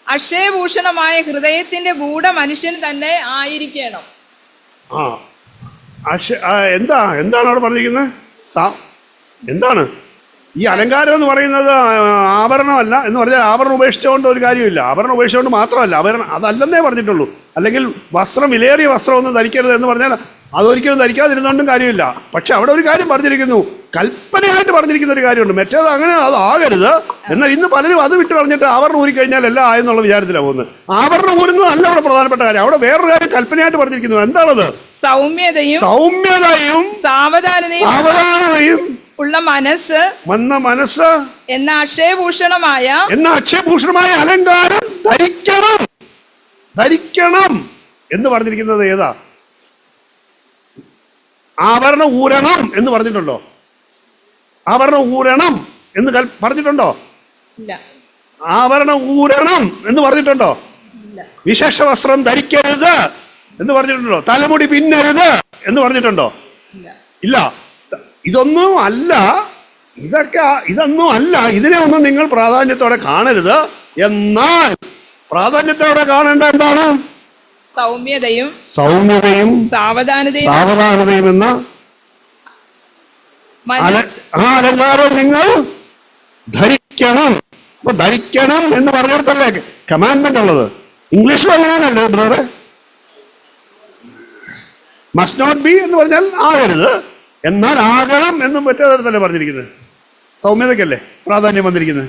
അക്ഷയഭൂഷണമായ ഹൃദയത്തിന്റെ ഗൂഢ മനുഷ്യൻ തന്നെ ആയിരിക്കണം. എന്താണ് അവിടെ പറഞ്ഞിരിക്കുന്നത്? എന്താണ് ഈ അലങ്കാരം എന്ന് പറയുന്നത്? ആഭരണമല്ല എന്ന് പറഞ്ഞാൽ ആഭരണം ഉപേക്ഷിച്ചുകൊണ്ട് ഒരു കാര്യമില്ല. ആഭരണം ഉപേക്ഷിച്ചുകൊണ്ട് മാത്രമല്ല, അതല്ലെന്നേ പറഞ്ഞിട്ടുള്ളൂ. അല്ലെങ്കിൽ വസ്ത്രം, വിലയേറിയ വസ്ത്രം ഒന്നും ധരിക്കരുത് എന്ന് പറഞ്ഞാൽ അതൊരിക്കലും ധരിക്കാതിരുന്നുകൊണ്ടും കാര്യമില്ല. പക്ഷെ അവിടെ ഒരു കാര്യം പറഞ്ഞിരിക്കുന്നു, കൽപ്പനയായിട്ട് പറഞ്ഞിരിക്കുന്ന ഒരു കാര്യമുണ്ട്. മറ്റേത് അങ്ങനെ അതാകരുത്. എന്നാൽ ഇന്ന് പലരും അത് വിട്ട് പറഞ്ഞിട്ട് ആഭരണം ഊരിക്കഴിഞ്ഞാൽ എല്ലാം ആയെന്നുള്ള വിചാരത്തിലാണ് പോകുന്നത്. ആഭരണം ഊരുന്നത് അല്ല അവിടെ പ്രധാനപ്പെട്ട കാര്യം. അവിടെ വേറൊരു കാര്യം കൽപ്പനയായിട്ട് പറഞ്ഞിരിക്കുന്നു. എന്താണത്? സൗമ്യതയും സാവധാനതയും ഉള്ള മനസ്സ് എന്ന അക്ഷയഭൂഷണമായ അലങ്കാരം ധരിക്കണം എന്ന് പറഞ്ഞിരിക്കുന്നത് ഏതാ? ആഭരണം ഊരണം എന്ന് പറഞ്ഞിട്ടുണ്ടോ? ആഭരണം ഊരണം എന്ന് പറഞ്ഞിട്ടുണ്ടോ? ആഭരണം ഊരണം എന്ന് പറഞ്ഞിട്ടുണ്ടോ? വിശേഷ വസ്ത്രം ധരിക്കരുത് എന്ന് പറഞ്ഞിട്ടുണ്ടോ? തലമുടി പിന്നരുത് എന്ന് പറഞ്ഞിട്ടുണ്ടോ? ഇല്ല. ഇതൊന്നും അല്ല. ഇതിനെ ഒന്നും നിങ്ങൾ പ്രാധാന്യത്തോടെ കാണരുത്. എന്നാൽ പ്രാധാന്യത്തോടെ കാണേണ്ട എന്താണ്? സൗമ്യതയും സാവധാനതയും എന്ന ആ അലങ്കാരം നിങ്ങൾ ധരിക്കണം. അപ്പൊ ധരിക്കണം എന്ന് പറഞ്ഞിടത്തല്ലേ കമാൻഡ്മെന്റ് ഉള്ളത്. ഇംഗ്ലീഷിലും അങ്ങനെയാണല്ലോ ബ്രദറെ. മസ്റ്റ് നോട്ട് ബി എന്ന് പറഞ്ഞാൽ ആകരുത്, എന്നാൽ ആകണം എന്നും മറ്റേ തരത്തല്ലേ പറഞ്ഞിരിക്കുന്നത്. സൗമ്യതയ്ക്കല്ലേ പ്രാധാന്യം വന്നിരിക്കുന്നത്.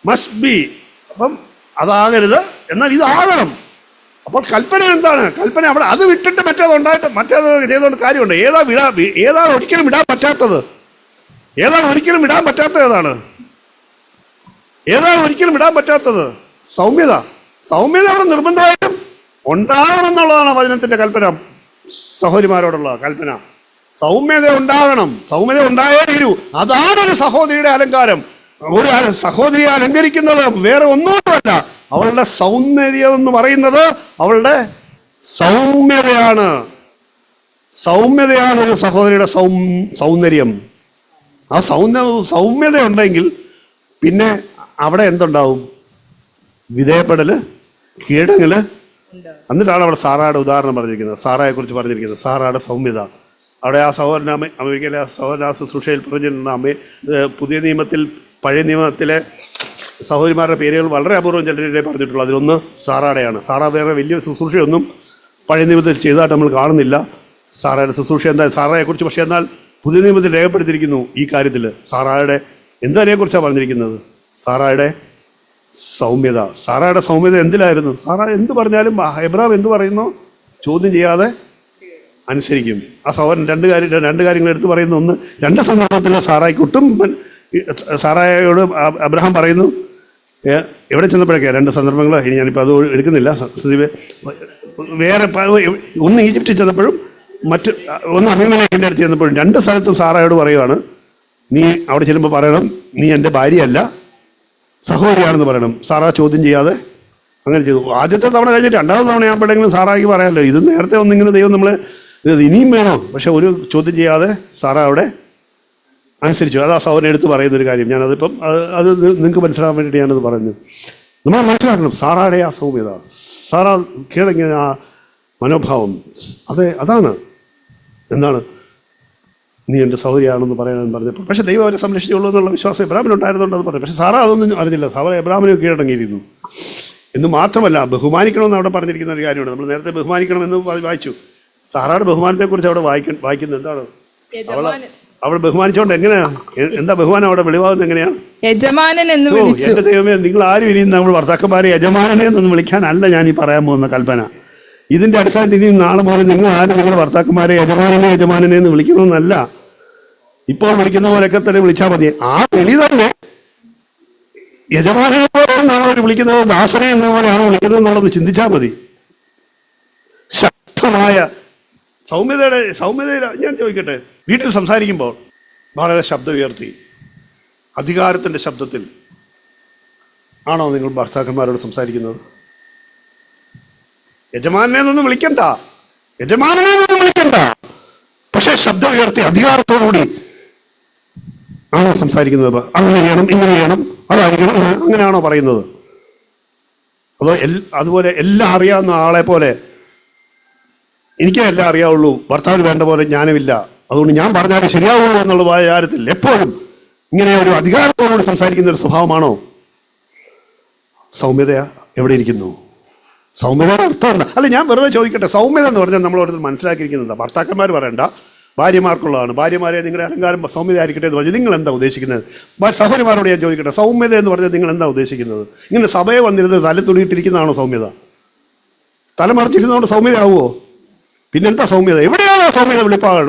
മസ്റ്റ് ബി, അപ്പം അതാകരുത്, എന്നാൽ ഇതാകണം. അപ്പോൾ കൽപ്പന എന്താണ്? കൽപ്പന അവിടെ അത് വിട്ടിട്ട് മറ്റേത് ചെയ്തുകൊണ്ട് കാര്യമുണ്ട്. ഏതാണ് ഒരിക്കലും ഇടാൻ പറ്റാത്തത്? ഏതാണ് ഒരിക്കലും ഇടാൻ പറ്റാത്തത്? സൗമ്യത അവിടെ നിർബന്ധമായിട്ടും ഉണ്ടാകണം എന്നുള്ളതാണ് വചനത്തിന്റെ കൽപ്പന. സഹോദരിമാരോടുള്ള കൽപ്പന സൗമ്യത ഉണ്ടാകണം. സൗമ്യത ഉണ്ടായേ തീരൂ. അതാണ് ഒരു സഹോദരിയുടെ അലങ്കാരം. ഒരു സഹോദരിയെ അലങ്കരിക്കുന്നത് വേറെ ഒന്നുകൊണ്ടുമല്ല, അവളുടെ സൗന്ദര്യം എന്ന് പറയുന്നത് അവളുടെ സൗമ്യതയാണ്. സൗമ്യതയാണ് ഒരു സഹോദരിയുടെ സൗന്ദര്യം. ആ സൗമ്യത ഉണ്ടെങ്കിൽ പിന്നെ അവിടെ എന്തുണ്ടാവും? വിധേയപ്പെടല്, കീഴടങ്ങല്. എന്നിട്ടാണ് അവിടെ സാറായുടെ ഉദാഹരണം പറഞ്ഞിരിക്കുന്നത്, സാറായെ കുറിച്ച് പറഞ്ഞിരിക്കുന്നത്, സാറായുടെ സൗമ്യത. അവിടെ ആ സഹോദരൻ അമേരിക്കയിലെ ആ സഹോദരൻ ആ ശുശ്രൂഷയിൽ പറഞ്ഞിട്ടുണ്ട്. പുതിയ നിയമത്തിൽ, പഴയ നിയമത്തിലെ സഹോദരിമാരുടെ പേരുകൾ വളരെ അപൂർവം ചിലരെ പറഞ്ഞിട്ടുള്ളൂ. അതിലൊന്ന് സാറാടെയാണ്. സാറാ വേറെ വലിയ ശുശ്രൂഷയൊന്നും പഴയ നിയമത്തിൽ ചെയ്തതായിട്ട് നമ്മൾ കാണുന്നില്ല. സാറയുടെ ശുശ്രൂഷ എന്താ, സാറയെക്കുറിച്ച് പക്ഷേ എന്നാൽ പുതിയ നിയമത്തിൽ രേഖപ്പെടുത്തിയിരിക്കുന്നു ഈ കാര്യത്തിൽ. സാറായുടെ എന്തതിനെക്കുറിച്ചാണ് പറഞ്ഞിരിക്കുന്നത്? സാറായുടെ സൗമ്യത. സാറായുടെ സൗമ്യത എന്തിലായിരുന്നു? സാറ എന്ത് പറഞ്ഞാലും എബ്രാം എന്ത് പറയുന്നു ചോദ്യം ചെയ്യാതെ അനുസരിക്കും. ആ സഹോദരൻ രണ്ട് കാര്യങ്ങൾ എടുത്ത് പറയുന്നു. ഒന്ന്, രണ്ട് സന്ദർഭത്തിൽ സാറായിക്കൊട്ടും സാറായോട് അബ്രഹാം പറയുന്നു, എവിടെ ചെന്നപ്പോഴൊക്കെയാണ് രണ്ട് സന്ദർഭങ്ങൾ, ഇനി ഞാനിപ്പോൾ അത് എടുക്കുന്നില്ല. വേറെ ഒന്ന് ഈജിപ്തിൽ ചെന്നപ്പോഴും ഒന്ന് അബീമേലെക്കിൻ്റെ അടുത്ത് ചെന്നപ്പോഴും രണ്ട് സ്ഥലത്തും സാറായോട് പറയുവാണ്, നീ അവിടെ ചെല്ലുമ്പോൾ പറയണം നീ എൻ്റെ ഭാര്യയല്ല സഹോദരിയാണെന്ന് പറയണം. സാറാ ചോദ്യം ചെയ്യാതെ അങ്ങനെ ചെയ്തു. ആദ്യത്തെ തവണ കഴിഞ്ഞിട്ട് രണ്ടാമത്തെ തവണ ആകുമ്പോഴെങ്കിലും സാറായിക്ക് പറയാമല്ലോ, ഇത് നേരത്തെ ഒന്നിങ്ങനെ ദൈവം നമ്മളെ ഇനിയും വേണോ, പക്ഷെ ഒരു ചോദ്യം ചെയ്യാതെ സാറാ അവിടെ അനുസരിച്ചു. അത് ആ സഹോദരൻ എടുത്ത് പറയുന്നൊരു കാര്യം. ഞാനതിപ്പം അത് നിങ്ങൾക്ക് മനസ്സിലാക്കാൻ വേണ്ടിയിട്ട് ഞാനത് പറഞ്ഞു. നമ്മൾ മനസ്സിലാക്കണം സാറായുടെ ആ സൗമ്യത, സാറാ കീഴടങ്ങിയ ആ മനോഭാവം, അതാണ് എന്താണ് നീ എൻ്റെ സഹോദരിയാണെന്ന് പറയണമെന്ന് പറഞ്ഞപ്പോൾ. പക്ഷേ ദൈവം അവരെ സംരക്ഷിച്ചുള്ളൂ എന്നുള്ള വിശ്വാസം എബ്രാമിനുണ്ടായിരുന്നുകൊണ്ട് അത് പറഞ്ഞു. പക്ഷേ സാറ അതൊന്നും അറിഞ്ഞില്ല. സാറ എബ്രാമിന് കീഴടങ്ങിയിരുന്നു എന്ന് മാത്രമല്ല, ബഹുമാനിക്കണമെന്ന് അവിടെ പറഞ്ഞിരിക്കുന്ന ഒരു കാര്യമുണ്ട്. നമ്മൾ നേരത്തെ ബഹുമാനിക്കണമെന്ന് വായിച്ചു. സാറായുടെ ബഹുമാനത്തെക്കുറിച്ച് അവിടെ വായിക്കുന്നത് എന്താണ്? അവൾ ബഹുമാനിച്ചോണ്ട് എങ്ങനെയാ, എന്താ ബഹുമാനം അവിടെ വെളിവാകുന്നത് എങ്ങനെയാണ്? യജമാനൻ എന്ന് വിളിച്ചു. എന്റെ ദൈവമേ, നിങ്ങൾ ആരും ഇനിയും നമ്മൾ ഭർത്താക്കന്മാരെ യജമാനനെ എന്നൊന്നും വിളിക്കാനല്ല ഞാൻ ഈ പറയാൻ പോകുന്ന കൽപ്പന. ഇതിന്റെ അടിസ്ഥാനത്തിൽ ഇനിയും നാളെ പോലെ നിങ്ങൾ ആരും നിങ്ങളുടെ ഭർത്താക്കന്മാരെ യജമാനനെ എന്ന് വിളിക്കണമെന്നല്ല. ഇപ്പോൾ വിളിക്കുന്ന പോലെയൊക്കെ തന്നെ വിളിച്ചാൽ മതി. ആ വിളി തന്നെ യജമാനെ പോലെയാണ് അവർ വിളിക്കുന്നത്, ദാസനെ എന്ന പോലെയാണ് വിളിക്കുന്നത് എന്നുള്ളത് ചിന്തിച്ചാൽ മതി. ശക്തമായ സൗമ്യതയുടെ ഞാൻ ചോദിക്കട്ടെ, വീട്ടിൽ സംസാരിക്കുമ്പോൾ വളരെ ശബ്ദം ഉയർത്തി അധികാരത്തിൻ്റെ ശബ്ദത്തിൽ ആണോ നിങ്ങൾ ഭർത്താക്കന്മാരോട് സംസാരിക്കുന്നത്? യജമാനെ എന്നൊന്നും വിളിക്കണ്ട, പക്ഷേ ശബ്ദം ഉയർത്തി അധികാരത്തോടുകൂടി ആണോ സംസാരിക്കുന്നത്? അങ്ങനെ ചെയ്യണം, ഇങ്ങനെ ചെയ്യണം, അതായിരിക്കണം, അങ്ങനെയാണോ പറയുന്നത്? അതോ അതുപോലെ എല്ലാം അറിയാവുന്ന ആളെ പോലെ എനിക്കേ എല്ലാം അറിയാവുള്ളൂ, ഭർത്താവിന് വേണ്ട പോലെ ജ്ഞാനമില്ല, അതുകൊണ്ട് ഞാൻ പറഞ്ഞാൽ ശരിയാവുള്ളൂ എന്നുള്ള കാര്യത്തിൽ എപ്പോഴും ഇങ്ങനെ ഒരു അധികാരത്തോടുകൂടി സംസാരിക്കുന്ന ഒരു സ്വഭാവമാണോ? സൗമ്യത എവിടെ ഇരിക്കുന്നു? സൗമ്യതയുടെ അർത്ഥം എന്താ? അല്ല, ഞാൻ വെറുതെ ചോദിക്കട്ടെ, സൗമ്യത എന്ന് പറഞ്ഞാൽ നമ്മൾ ഓരോരുത്തർ മനസ്സിലാക്കിയിരിക്കുന്നത് ഭർത്താക്കന്മാർ പറയണ്ട, ഭാര്യമാർക്കുള്ളതാണ്. ഭാര്യമാരെ നിങ്ങളുടെ അലങ്കാരം സൗമ്യത ആയിരിക്കട്ടെ എന്ന് പറഞ്ഞാൽ നിങ്ങൾ എന്താ ഉദ്ദേശിക്കുന്നത്? സഹോദരിമാരോട് ഞാൻ ചോദിക്കട്ടെ, സൗമ്യത എന്ന് പറഞ്ഞാൽ നിങ്ങൾ എന്താ ഉദ്ദേശിക്കുന്നത്? ഇങ്ങനെ സഭയെ വന്നിരുന്നത് തല തുണിയിട്ടിരിക്കുന്നതാണോ സൗമ്യത? തലമറച്ചിരുന്നതുകൊണ്ട് സൗമ്യത ആവുമോ? പിന്നെന്താ സൗമ്യത? എവിടെയാണ് സൗമ്യത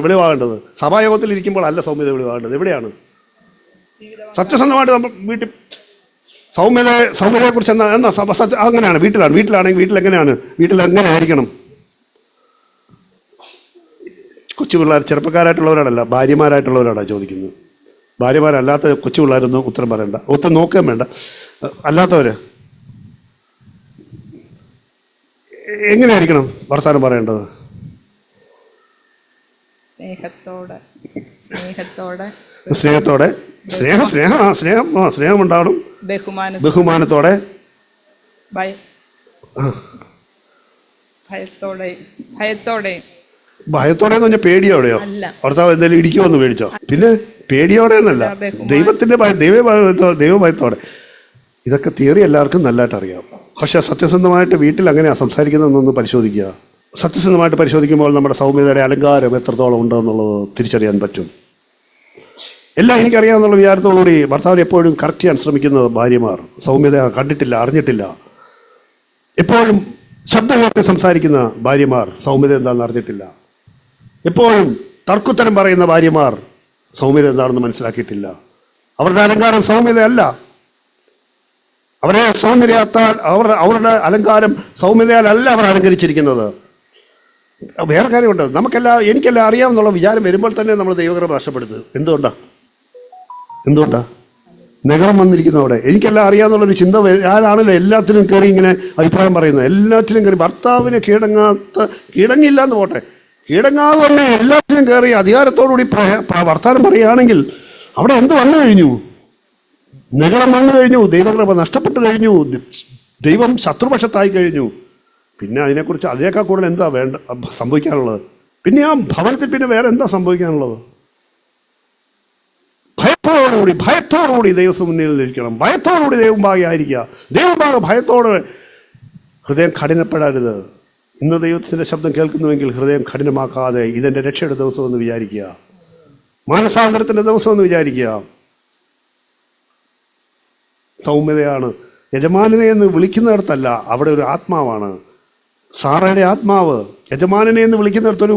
വെളിവാകേണ്ടത്? സഭായോഗത്തിൽ ഇരിക്കുമ്പോൾ അല്ല സൗമ്യത വെളിവാകേണ്ടത്. എവിടെയാണ്? സത്യസന്ധമായിട്ട് നമ്മൾ വീട്ടിൽ സൗമ്യതയെക്കുറിച്ച് എന്നാ അങ്ങനെയാണ്. വീട്ടിലാണെങ്കിൽ വീട്ടിലെങ്ങനെയാണ്? വീട്ടിലെങ്ങനെ ആയിരിക്കണം? കൊച്ചു പിള്ളേർ, ചെറുപ്പക്കാരായിട്ടുള്ളവരാണല്ല, ഭാര്യമാരായിട്ടുള്ളവരാണ് ചോദിക്കുന്നത്. ഭാര്യമാരല്ലാത്ത കൊച്ചു പിള്ളേരൊന്നും ഉത്തരം പറയണ്ട, ഉത്തരം നോക്കുകയും വേണ്ട. അല്ലാത്തവര് എങ്ങനെയായിരിക്കണം വർത്താനം പറയേണ്ടത്? സ്നേഹത്തോടെ സ്നേഹം ഉണ്ടാവണം, ബഹുമാനത്തോടെ, ഭയത്തോടെ എന്ന് പറഞ്ഞാൽ പേടിയോടെയോ? ഭർത്താവ് എന്തെങ്കിലും ഇടിക്കുമോ എന്ന് പേടിച്ചോ? പിന്നെ പേടിയോടെ എന്നല്ല, ദൈവത്തിന്റെ ദൈവഭയത്തോടെ. ഇതൊക്കെ തിയറി എല്ലാവർക്കും നല്ലതായിട്ട് അറിയാം. പക്ഷെ സത്യസന്ധമായിട്ട് വീട്ടിൽ അങ്ങനെയാണ് സംസാരിക്കുന്നതെന്നൊന്ന് പരിശോധിക്കുക. സത്യസന്ധമായിട്ട് പരിശോധിക്കുമ്പോൾ നമ്മുടെ സൗമ്യതയുടെ അലങ്കാരം എത്രത്തോളം ഉണ്ടെന്നുള്ളത് തിരിച്ചറിയാൻ പറ്റും. എല്ലാം എനിക്കറിയാമെന്നുള്ള വിചാരത്തോടുകൂടി ഭർത്താവിനെ എപ്പോഴും കറക്റ്റ് ചെയ്യാൻ ശ്രമിക്കുന്നത് ഭാര്യമാർ സൗമ്യത കണ്ടിട്ടില്ല, അറിഞ്ഞിട്ടില്ല. എപ്പോഴും ശബ്ദമുയർത്തി സംസാരിക്കുന്ന ഭാര്യമാർ സൗമ്യത എന്താണെന്ന് അറിഞ്ഞിട്ടില്ല. എപ്പോഴും തർക്കുത്തരം പറയുന്ന ഭാര്യമാർ സൗമ്യത എന്താണെന്ന് മനസ്സിലാക്കിയിട്ടില്ല. അവരുടെ അലങ്കാരം സൗമ്യതയല്ല. അവരെ സൗന്ദര്യത്താൽ അവരുടെ അലങ്കാരം സൗമ്യതയാലല്ല അവർ അലങ്കരിച്ചിരിക്കുന്നത്. വേറെ കാര്യമുണ്ട്, എനിക്കെല്ലാം അറിയാമെന്നുള്ള വിചാരം വരുമ്പോൾ തന്നെ നമ്മൾ ദൈവകൃപ നഷ്ടപ്പെടുത്തുന്നത്. എന്തുകൊണ്ടാ നഗരം വന്നിരിക്കുന്നവിടെ എനിക്കെല്ലാം അറിയാമെന്നുള്ളൊരു ചിന്ത ആരാണല്ലോ എല്ലാത്തിനും കയറി ഇങ്ങനെ അഭിപ്രായം പറയുന്നത്. എല്ലാത്തിനും കയറി ഭർത്താവിന് കീഴടങ്ങില്ല എന്ന് പോട്ടെ, കീഴടങ്ങാതെ തന്നെ എല്ലാത്തിനും കയറി അധികാരത്തോടുകൂടി വർത്താനം പറയുകയാണെങ്കിൽ അവിടെ എന്ത് വന്നു കഴിഞ്ഞു? നിഗളം വന്നു കഴിഞ്ഞു, ദൈവകൃപ നഷ്ടപ്പെട്ടു കഴിഞ്ഞു, ദൈവം ശത്രുപക്ഷത്തായി കഴിഞ്ഞു. പിന്നെ അതിനേക്കാൾ കൂടുതൽ എന്താ സംഭവിക്കാനുള്ളത്? പിന്നെ ആ ഭവനത്തിൽ പിന്നെ വേറെ എന്താ സംഭവിക്കാനുള്ളത്? ഭയത്തോടുകൂടി ദൈവമുന്നിൽ ഇരിക്കണം, ഭയത്തോടുകൂടി ദൈവമുമ്പാകെ ആയിരിക്കുക. ദൈവമുമ്പാകെ ഭയത്തോടെ ഹൃദയം കഠിനപ്പെടരുത്. ഇന്ന് ദൈവത്തിൻ്റെ ശബ്ദം കേൾക്കുന്നുവെങ്കിൽ ഹൃദയം കഠിനമാക്കാതെ ഇതെൻ്റെ രക്ഷയുടെ ദിവസമെന്ന് വിചാരിക്കുക, മാനസാന്തരത്തിൻ്റെ ദിവസമെന്ന് വിചാരിക്കുക. സൗമ്യതയാണ്. യജമാനനെ എന്ന് വിളിക്കുന്നിടത്തല്ല, അവിടെ ഒരു ആത്മാവാണ്. സാറയുടെ ആത്മാവ് യജമാനനെ എന്ന് വിളിക്കുന്നിടത്തൊരു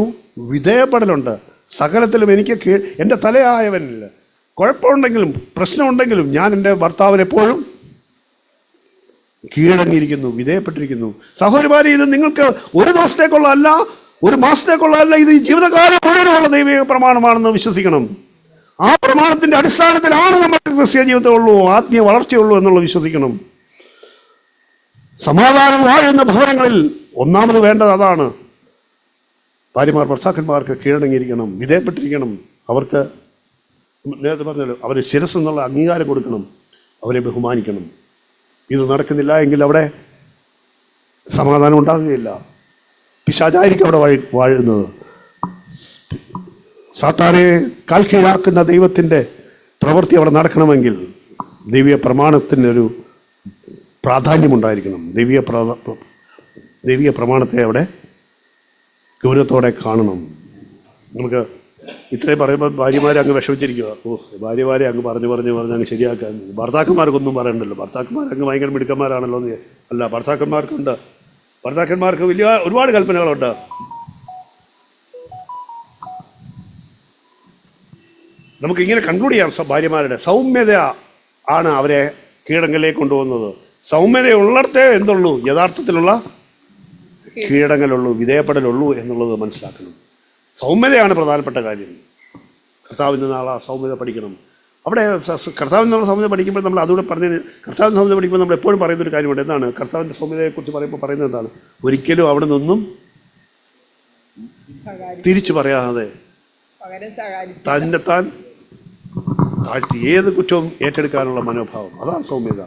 വിധേയപ്പെടലുണ്ട്. സകലത്തിലും എനിക്ക് എൻ്റെ തലയായവനില്ല, കുഴപ്പമുണ്ടെങ്കിലും പ്രശ്നമുണ്ടെങ്കിലും ഞാൻ എൻ്റെ ഭർത്താവിനെപ്പോഴും കീഴടങ്ങിയിരിക്കുന്നു, വിധേയപ്പെട്ടിരിക്കുന്നു. സഹോദരിമാരെ, ഇത് നിങ്ങൾക്ക് ഒരു ദിവസത്തേക്കുള്ള അല്ല, ഒരു മാസത്തേക്കുള്ള അല്ല, ഇത് ജീവിതകാലം മുഴുവനുള്ള ദൈവിക പ്രമാണമാണെന്ന് വിശ്വസിക്കണം. ആ പ്രമാണത്തിൻ്റെ അടിസ്ഥാനത്തിലാണ് നമുക്ക് ക്രിസ്തീയ ജീവിതമുള്ളൂ, ആത്മീയ വളർച്ചയുള്ളൂ എന്നുള്ളത് വിശ്വസിക്കണം. സമാധാനം വാഴുന്ന ഭവനങ്ങളിൽ ഒന്നാമത് വേണ്ടത് അതാണ്. ഭാര്യമാർ ഭർത്താക്കന്മാർക്ക് കീഴടങ്ങിയിരിക്കണം, വിധേയപ്പെട്ടിരിക്കണം. അവർക്ക് നേരത്തെ പറഞ്ഞല്ലോ, അവർ ശിരസ് എന്നുള്ള അംഗീകാരം കൊടുക്കണം, അവരെ ബഹുമാനിക്കണം. ഇത് നടക്കുന്നില്ല എങ്കിൽ അവിടെ സമാധാനം ഉണ്ടാകുകയില്ല. പിശാചായിരിക്കും അവിടെ വാഴുന്നത്. സാത്താനെ കാൽക്കീഴാക്കുന്ന ദൈവത്തിൻ്റെ പ്രവൃത്തി അവിടെ നടക്കണമെങ്കിൽ ദൈവീയ പ്രമാണത്തിനൊരു പ്രാധാന്യമുണ്ടായിരിക്കണം. ദൈവീയ പ്രമാണത്തെ അവിടെ ഗൗരവത്തോടെ കാണണം. നമുക്ക് ഇത്രയും പറയുമ്പോൾ ഭാര്യമാരെ അങ്ങ് വിഷമിച്ചിരിക്കുക. ഭാര്യമാരെ അങ്ങ് പറഞ്ഞ് അങ്ങ് ശരിയാക്കാൻ. ഭർത്താക്കന്മാർക്കൊന്നും പറയണ്ടല്ലോ, ഭർത്താക്കന്മാർ അങ്ങ് ഭയങ്കര മിടുക്കന്മാരാണല്ലോ എന്ന്. അല്ല, ഭർത്താക്കന്മാർക്ക് ഒരുപാട് കൽപ്പനകളുണ്ട്. നമുക്കിങ്ങനെ കൺക്ലൂഡ് ചെയ്യാം. ഭാര്യമാരുടെ സൗമ്യത ആണ് അവരെ കീഴടങ്ങലിലേക്ക് കൊണ്ടുപോകുന്നത്. സൗമ്യതയുള്ളിടത്തേ എന്തുള്ളൂ? യഥാർത്ഥത്തിലുള്ള കീഴടങ്ങലുള്ളൂ, വിധേയപ്പെടലുള്ളൂ എന്നുള്ളത് മനസ്സിലാക്കണം. സൗമ്യതയാണ് പ്രധാനപ്പെട്ട കാര്യം. കർത്താവിൽ നിന്നുള്ള സൗമ്യത പഠിക്കണം. അവിടെ കർത്താവിൽ നിന്നുള്ള സൗമ്യത പഠിക്കുമ്പോൾ നമ്മൾ അതുകൂടെ പറഞ്ഞതിന്, കർത്താവിൻ്റെ സൗമ്യത പഠിക്കുമ്പോൾ നമ്മൾ എപ്പോഴും പറയുന്നൊരു കാര്യമുണ്ട്. എന്താണ് കർത്താവിൻ്റെ സൗമ്യതയെക്കുറിച്ച് പറയുന്നത്? എന്താണ്? ഒരിക്കലും അവിടെ നിന്നും തിരിച്ചു പറയാതെ താൻ താഴ്ത്തി ഏത് കുറ്റവും ഏറ്റെടുക്കാനുള്ള മനോഭാവം, അതാണ് സൗമ്യത.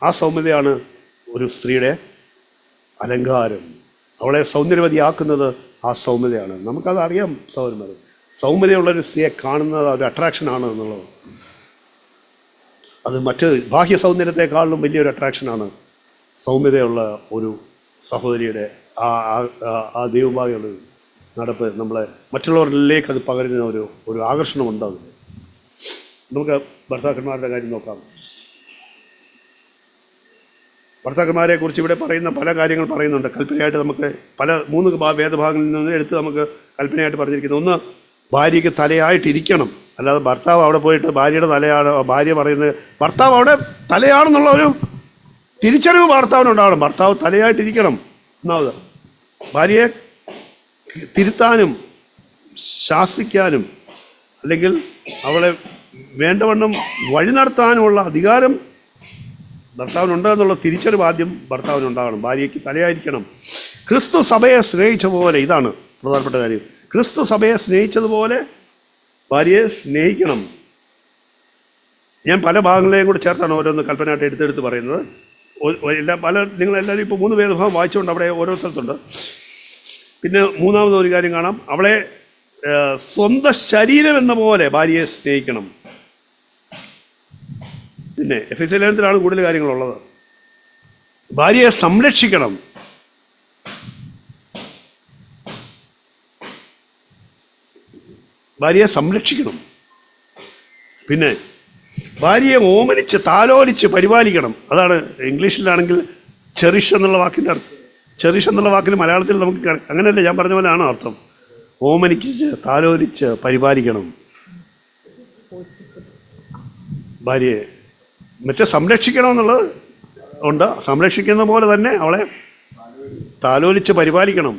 ആ സൗമ്യതയാണ് ഒരു സ്ത്രീയുടെ അലങ്കാരം. അവളെ സൗന്ദര്യവതിയാക്കുന്നത് ആ സൗമ്യതയാണ്. നമുക്കത് അറിയാം സൗന്ദര്യം. സൗമ്യതയുള്ളൊരു സ്ത്രീയെ കാണുന്നത് ഒരു അട്രാക്ഷനാണ് എന്നുള്ളത്. അത് മറ്റ് ബാഹ്യ സൗന്ദര്യത്തെക്കാളും വലിയൊരു അട്രാക്ഷനാണ് സൗമ്യതയുള്ള ഒരു സഹോദരിയുടെ ആ ദൈവഭാഗ്യമുള്ള നടപ്പ്. നമ്മളെ മറ്റുള്ളവരിലേക്ക് അത് പകരുന്ന ഒരു ആകർഷണമുണ്ട്. അത് നമുക്ക് ഭർത്താക്കന്മാരുടെ കാര്യം നോക്കാം. ഭർത്താക്കന്മാരെ കുറിച്ച് ഇവിടെ പറയുന്ന പല കാര്യങ്ങൾ പറയുന്നുണ്ട്. കൽപ്പനയായിട്ട് നമുക്ക് 3 വേദഭാഗങ്ങളിൽ നിന്ന് എടുത്ത് നമുക്ക് കൽപ്പനയായിട്ട് പറഞ്ഞിരിക്കുന്നു. ഒന്ന്, ഭാര്യയ്ക്ക് തലയായിട്ടിരിക്കണം. അല്ലാതെ ഭർത്താവ് അവിടെ പോയിട്ട് ഭാര്യയുടെ തലയാണ്, ഭാര്യ പറയുന്നത് ഭർത്താവ് അവിടെ തലയാണെന്നുള്ള ഒരു തിരിച്ചറിവ് ഭർത്താവിനുണ്ടാവണം. ഭർത്താവ് തലയായിട്ടിരിക്കണം. ഒന്നാമത് ഭാര്യയെ തിരുത്താനും ശാസിക്കാനും അല്ലെങ്കിൽ അവളെ വേണ്ടവണ്ണം വഴി നടത്താനുമുള്ള അധികാരം ഭർത്താവിനുണ്ട് എന്നുള്ള തിരിച്ചറിവ് ആദ്യം ഭർത്താവിനുണ്ടാകണം. ഭാര്യയ്ക്ക് തലയായിരിക്കണം. ക്രിസ്തു സഭയെ സ്നേഹിച്ച പോലെ, ഇതാണ് പ്രധാനപ്പെട്ട കാര്യം, ക്രിസ്തു സഭയെ സ്നേഹിച്ചതുപോലെ ഭാര്യയെ സ്നേഹിക്കണം. ഞാൻ പല ഭാഗങ്ങളെയും കൂടി ചേർത്താണ് ഓരോന്ന് കൽപ്പനയായിട്ട് എടുത്തെടുത്ത് പറയുന്നത്. നിങ്ങളെല്ലാവരും ഇപ്പോൾ 3 വേദഭാഗം വായിച്ചുകൊണ്ട് അവിടെ ഓരോ സ്ഥലത്തുണ്ട്. പിന്നെ മൂന്നാമതൊരു കാര്യം കാണാം, അവളെ സ്വന്തം ശരീരം എന്ന പോലെ ഭാര്യയെ സ്നേഹിക്കണം. പിന്നെ എഫെസ്യ ലേഖനത്തിലാണ് കൂടുതൽ കാര്യങ്ങളുള്ളത്. ഭാര്യയെ സംരക്ഷിക്കണം. ഭാര്യയെ സംരക്ഷിക്കണം. പിന്നെ ഭാര്യയെ ഓമനിച്ച് താലോലിച്ച് പരിപാലിക്കണം. അതാണ് ഇംഗ്ലീഷിലാണെങ്കിൽ ചെറിഷ് എന്നുള്ള വാക്കിൻ്റെ അർത്ഥം. ചെറിഷ് എന്നുള്ള വാക്കിന് മലയാളത്തിൽ നമുക്ക് അങ്ങനെയല്ല, ഞാൻ പറഞ്ഞ പോലെയാണോ അർത്ഥം? ഓമനിച്ച് താലോലിച്ച് പരിപാലിക്കണം ഭാര്യയെ. മറ്റേ സംരക്ഷിക്കണമെന്നുള്ളത് ഉണ്ട്. സംരക്ഷിക്കുന്ന പോലെ തന്നെ അവളെ താലോലിച്ച് പരിപാലിക്കണം.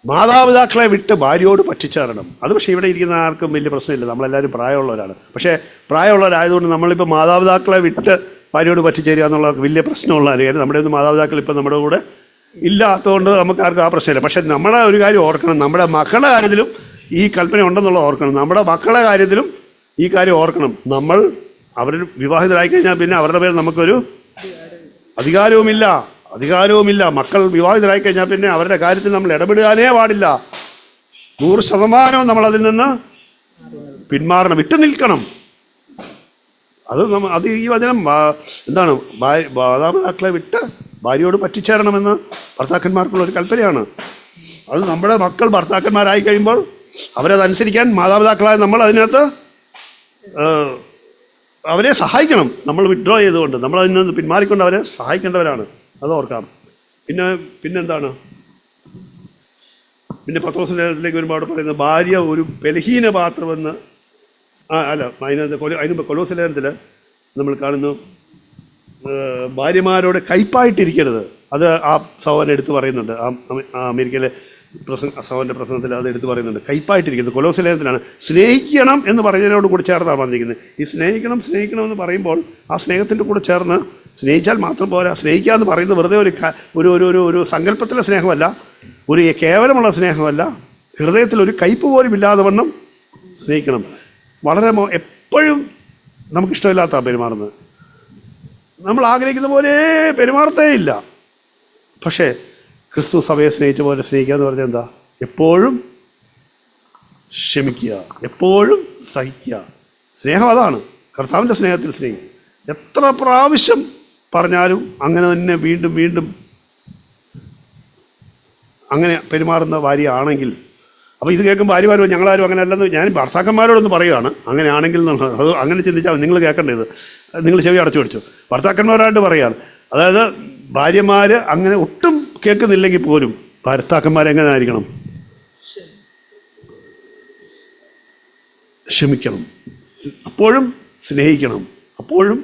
മാതാപിതാക്കളെ വിട്ട് ഭാര്യയോട് പറ്റിച്ചേരണം. അത് പക്ഷേ ഇവിടെ ഇരിക്കുന്ന ആർക്കും വലിയ പ്രശ്നമില്ല. നമ്മളെല്ലാവരും പ്രായമുള്ളവരാണ്. പക്ഷേ പ്രായമുള്ളവരായതുകൊണ്ട് നമ്മളിപ്പോൾ മാതാപിതാക്കളെ വിട്ട് ഭാര്യയോട് പറ്റിച്ചേരുക എന്നുള്ള വലിയ പ്രശ്നമുള്ള കാര്യം. നമ്മുടെ ഒന്നും മാതാപിതാക്കൾ ഇപ്പം നമ്മുടെ കൂടെ ഇല്ലാത്തതുകൊണ്ട് നമുക്ക് ആർക്കും ആ പ്രശ്നമില്ല. പക്ഷെ നമ്മളെ ഒരു കാര്യം ഓർക്കണം, നമ്മുടെ മക്കളുടെ കാര്യത്തിലും ഈ കൽപ്പന ഉണ്ടെന്നുള്ളത് ഓർക്കണം. നമ്മുടെ മക്കളുടെ കാര്യത്തിലും ഈ കാര്യം ഓർക്കണം. നമ്മൾ അവർ വിവാഹിതരായി കഴിഞ്ഞാൽ പിന്നെ അവരുടെ പേരിൽ നമുക്കൊരു അധികാരവുമില്ല. മക്കൾ വിവാഹിതരായി കഴിഞ്ഞാൽ പിന്നെ അവരുടെ കാര്യത്തിൽ നമ്മൾ ഇടപെടാനേ പാടില്ല. 100% നമ്മൾ അതിൽ നിന്ന് പിന്മാറണം, വിട്ടു നിൽക്കണം. അത് ഈ വചനം എന്താണ്, മാതാപിതാക്കളെ വിട്ട് ഭാര്യയോട് പറ്റിച്ചേരണമെന്ന് ഭർത്താക്കന്മാർക്കുള്ള ഒരു കൽപ്പനയാണ്. അത് നമ്മുടെ മക്കൾ ഭർത്താക്കന്മാരായി കഴിയുമ്പോൾ അവരതനുസരിക്കാൻ മാതാപിതാക്കളായ നമ്മൾ അതിനകത്ത് അവരെ സഹായിക്കണം. നമ്മൾ വിഡ്രോ ചെയ്തുകൊണ്ട് നമ്മൾ അതിൽ നിന്ന് പിന്മാറിക്കൊണ്ട് അവരെ സഹായിക്കേണ്ടവരാണ്. അത് ഓർക്കാം. പിന്നെന്താണ്, പിന്നെ പത്രോസിലേക്ക് വരുമ്പോൾ അവിടെ പറയുന്നത് ഭാര്യ ഒരു ബലഹീന പാത്രമെന്ന് അതിന് കൊലോസ്യ ലേഖനത്തിൽ നമ്മൾ കാണുന്നു, ഭാര്യമാരോട് കയ്പായിട്ടിരിക്കരുത്. അത് ആ സഹോദരൻ എടുത്ത് പറയുന്നുണ്ട്. ആ അമേരിക്കയിലെ സഹോദരൻ്റെ പ്രസംഗത്തിൽ അത് എടുത്ത് പറയുന്നുണ്ട്, കയ്പായിട്ടിരിക്കുന്നത്. കൊലോസ്യ ലേഖനത്തിലാണ്. സ്നേഹിക്കണം എന്ന് പറയുന്നതിനോട് കൂടി ചേർന്നാണ് പറഞ്ഞിരിക്കുന്നത്. ഈ സ്നേഹിക്കണം എന്ന് പറയുമ്പോൾ ആ സ്നേഹത്തിൻ്റെ കൂടെ ചേർന്ന് സ്നേഹിച്ചാൽ മാത്രം പോരാ. സ്നേഹിക്കുക എന്ന് പറയുന്നത് വെറുതെ ഒരു സങ്കല്പത്തിലെ സ്നേഹമല്ല, ഒരു കേവലമുള്ള സ്നേഹമല്ല, ഹൃദയത്തിൽ ഒരു കയ്പ് പോലും ഇല്ലാതെ വണ്ണം സ്നേഹിക്കണം. വളരെ എപ്പോഴും നമുക്കിഷ്ടമില്ലാത്ത പെരുമാറുന്നത്, നമ്മൾ ആഗ്രഹിക്കുന്ന പോലെ പെരുമാറത്തേ ഇല്ല. പക്ഷേ ക്രിസ്തു സഭയെ സ്നേഹിച്ച പോലെ സ്നേഹിക്കുക എന്ന് പറഞ്ഞാൽ എന്താ? എപ്പോഴും ക്ഷമിക്കുക, എപ്പോഴും സഹിക്കുക. സ്നേഹം അതാണ്, കർത്താവിൻ്റെ സ്നേഹത്തിൽ സ്നേഹിക്കുക. എത്ര പ്രാവശ്യം പറഞ്ഞാലും അങ്ങനെ തന്നെ വീണ്ടും അങ്ങനെ പെരുമാറുന്ന ഭാര്യയാണെങ്കിൽ, അപ്പോൾ ഇത് കേൾക്കുമ്പോൾ ഭാര്യമാരോ ഞങ്ങളാരും അങ്ങനെ അല്ലെന്ന് ഞാൻ ഭർത്താക്കന്മാരോടൊന്ന് പറയുകയാണ്. അങ്ങനെയാണെങ്കിൽ എന്നുള്ളത് അത് അങ്ങനെ ചിന്തിച്ചാൽ നിങ്ങൾ കേൾക്കേണ്ടത്, നിങ്ങൾ ചെവി അടച്ചു പിടിച്ചു. ഭർത്താക്കന്മാരായിട്ട് പറയുകയാണ്. അതായത് ഭാര്യമാർ അങ്ങനെ ഒട്ടും കേൾക്കുന്നില്ലെങ്കിൽ പോലും ഭർത്താക്കന്മാരെങ്ങനെ ആയിരിക്കണം? ക്ഷമിക്കണം, അപ്പോഴും സ്നേഹിക്കണം, അപ്പോഴും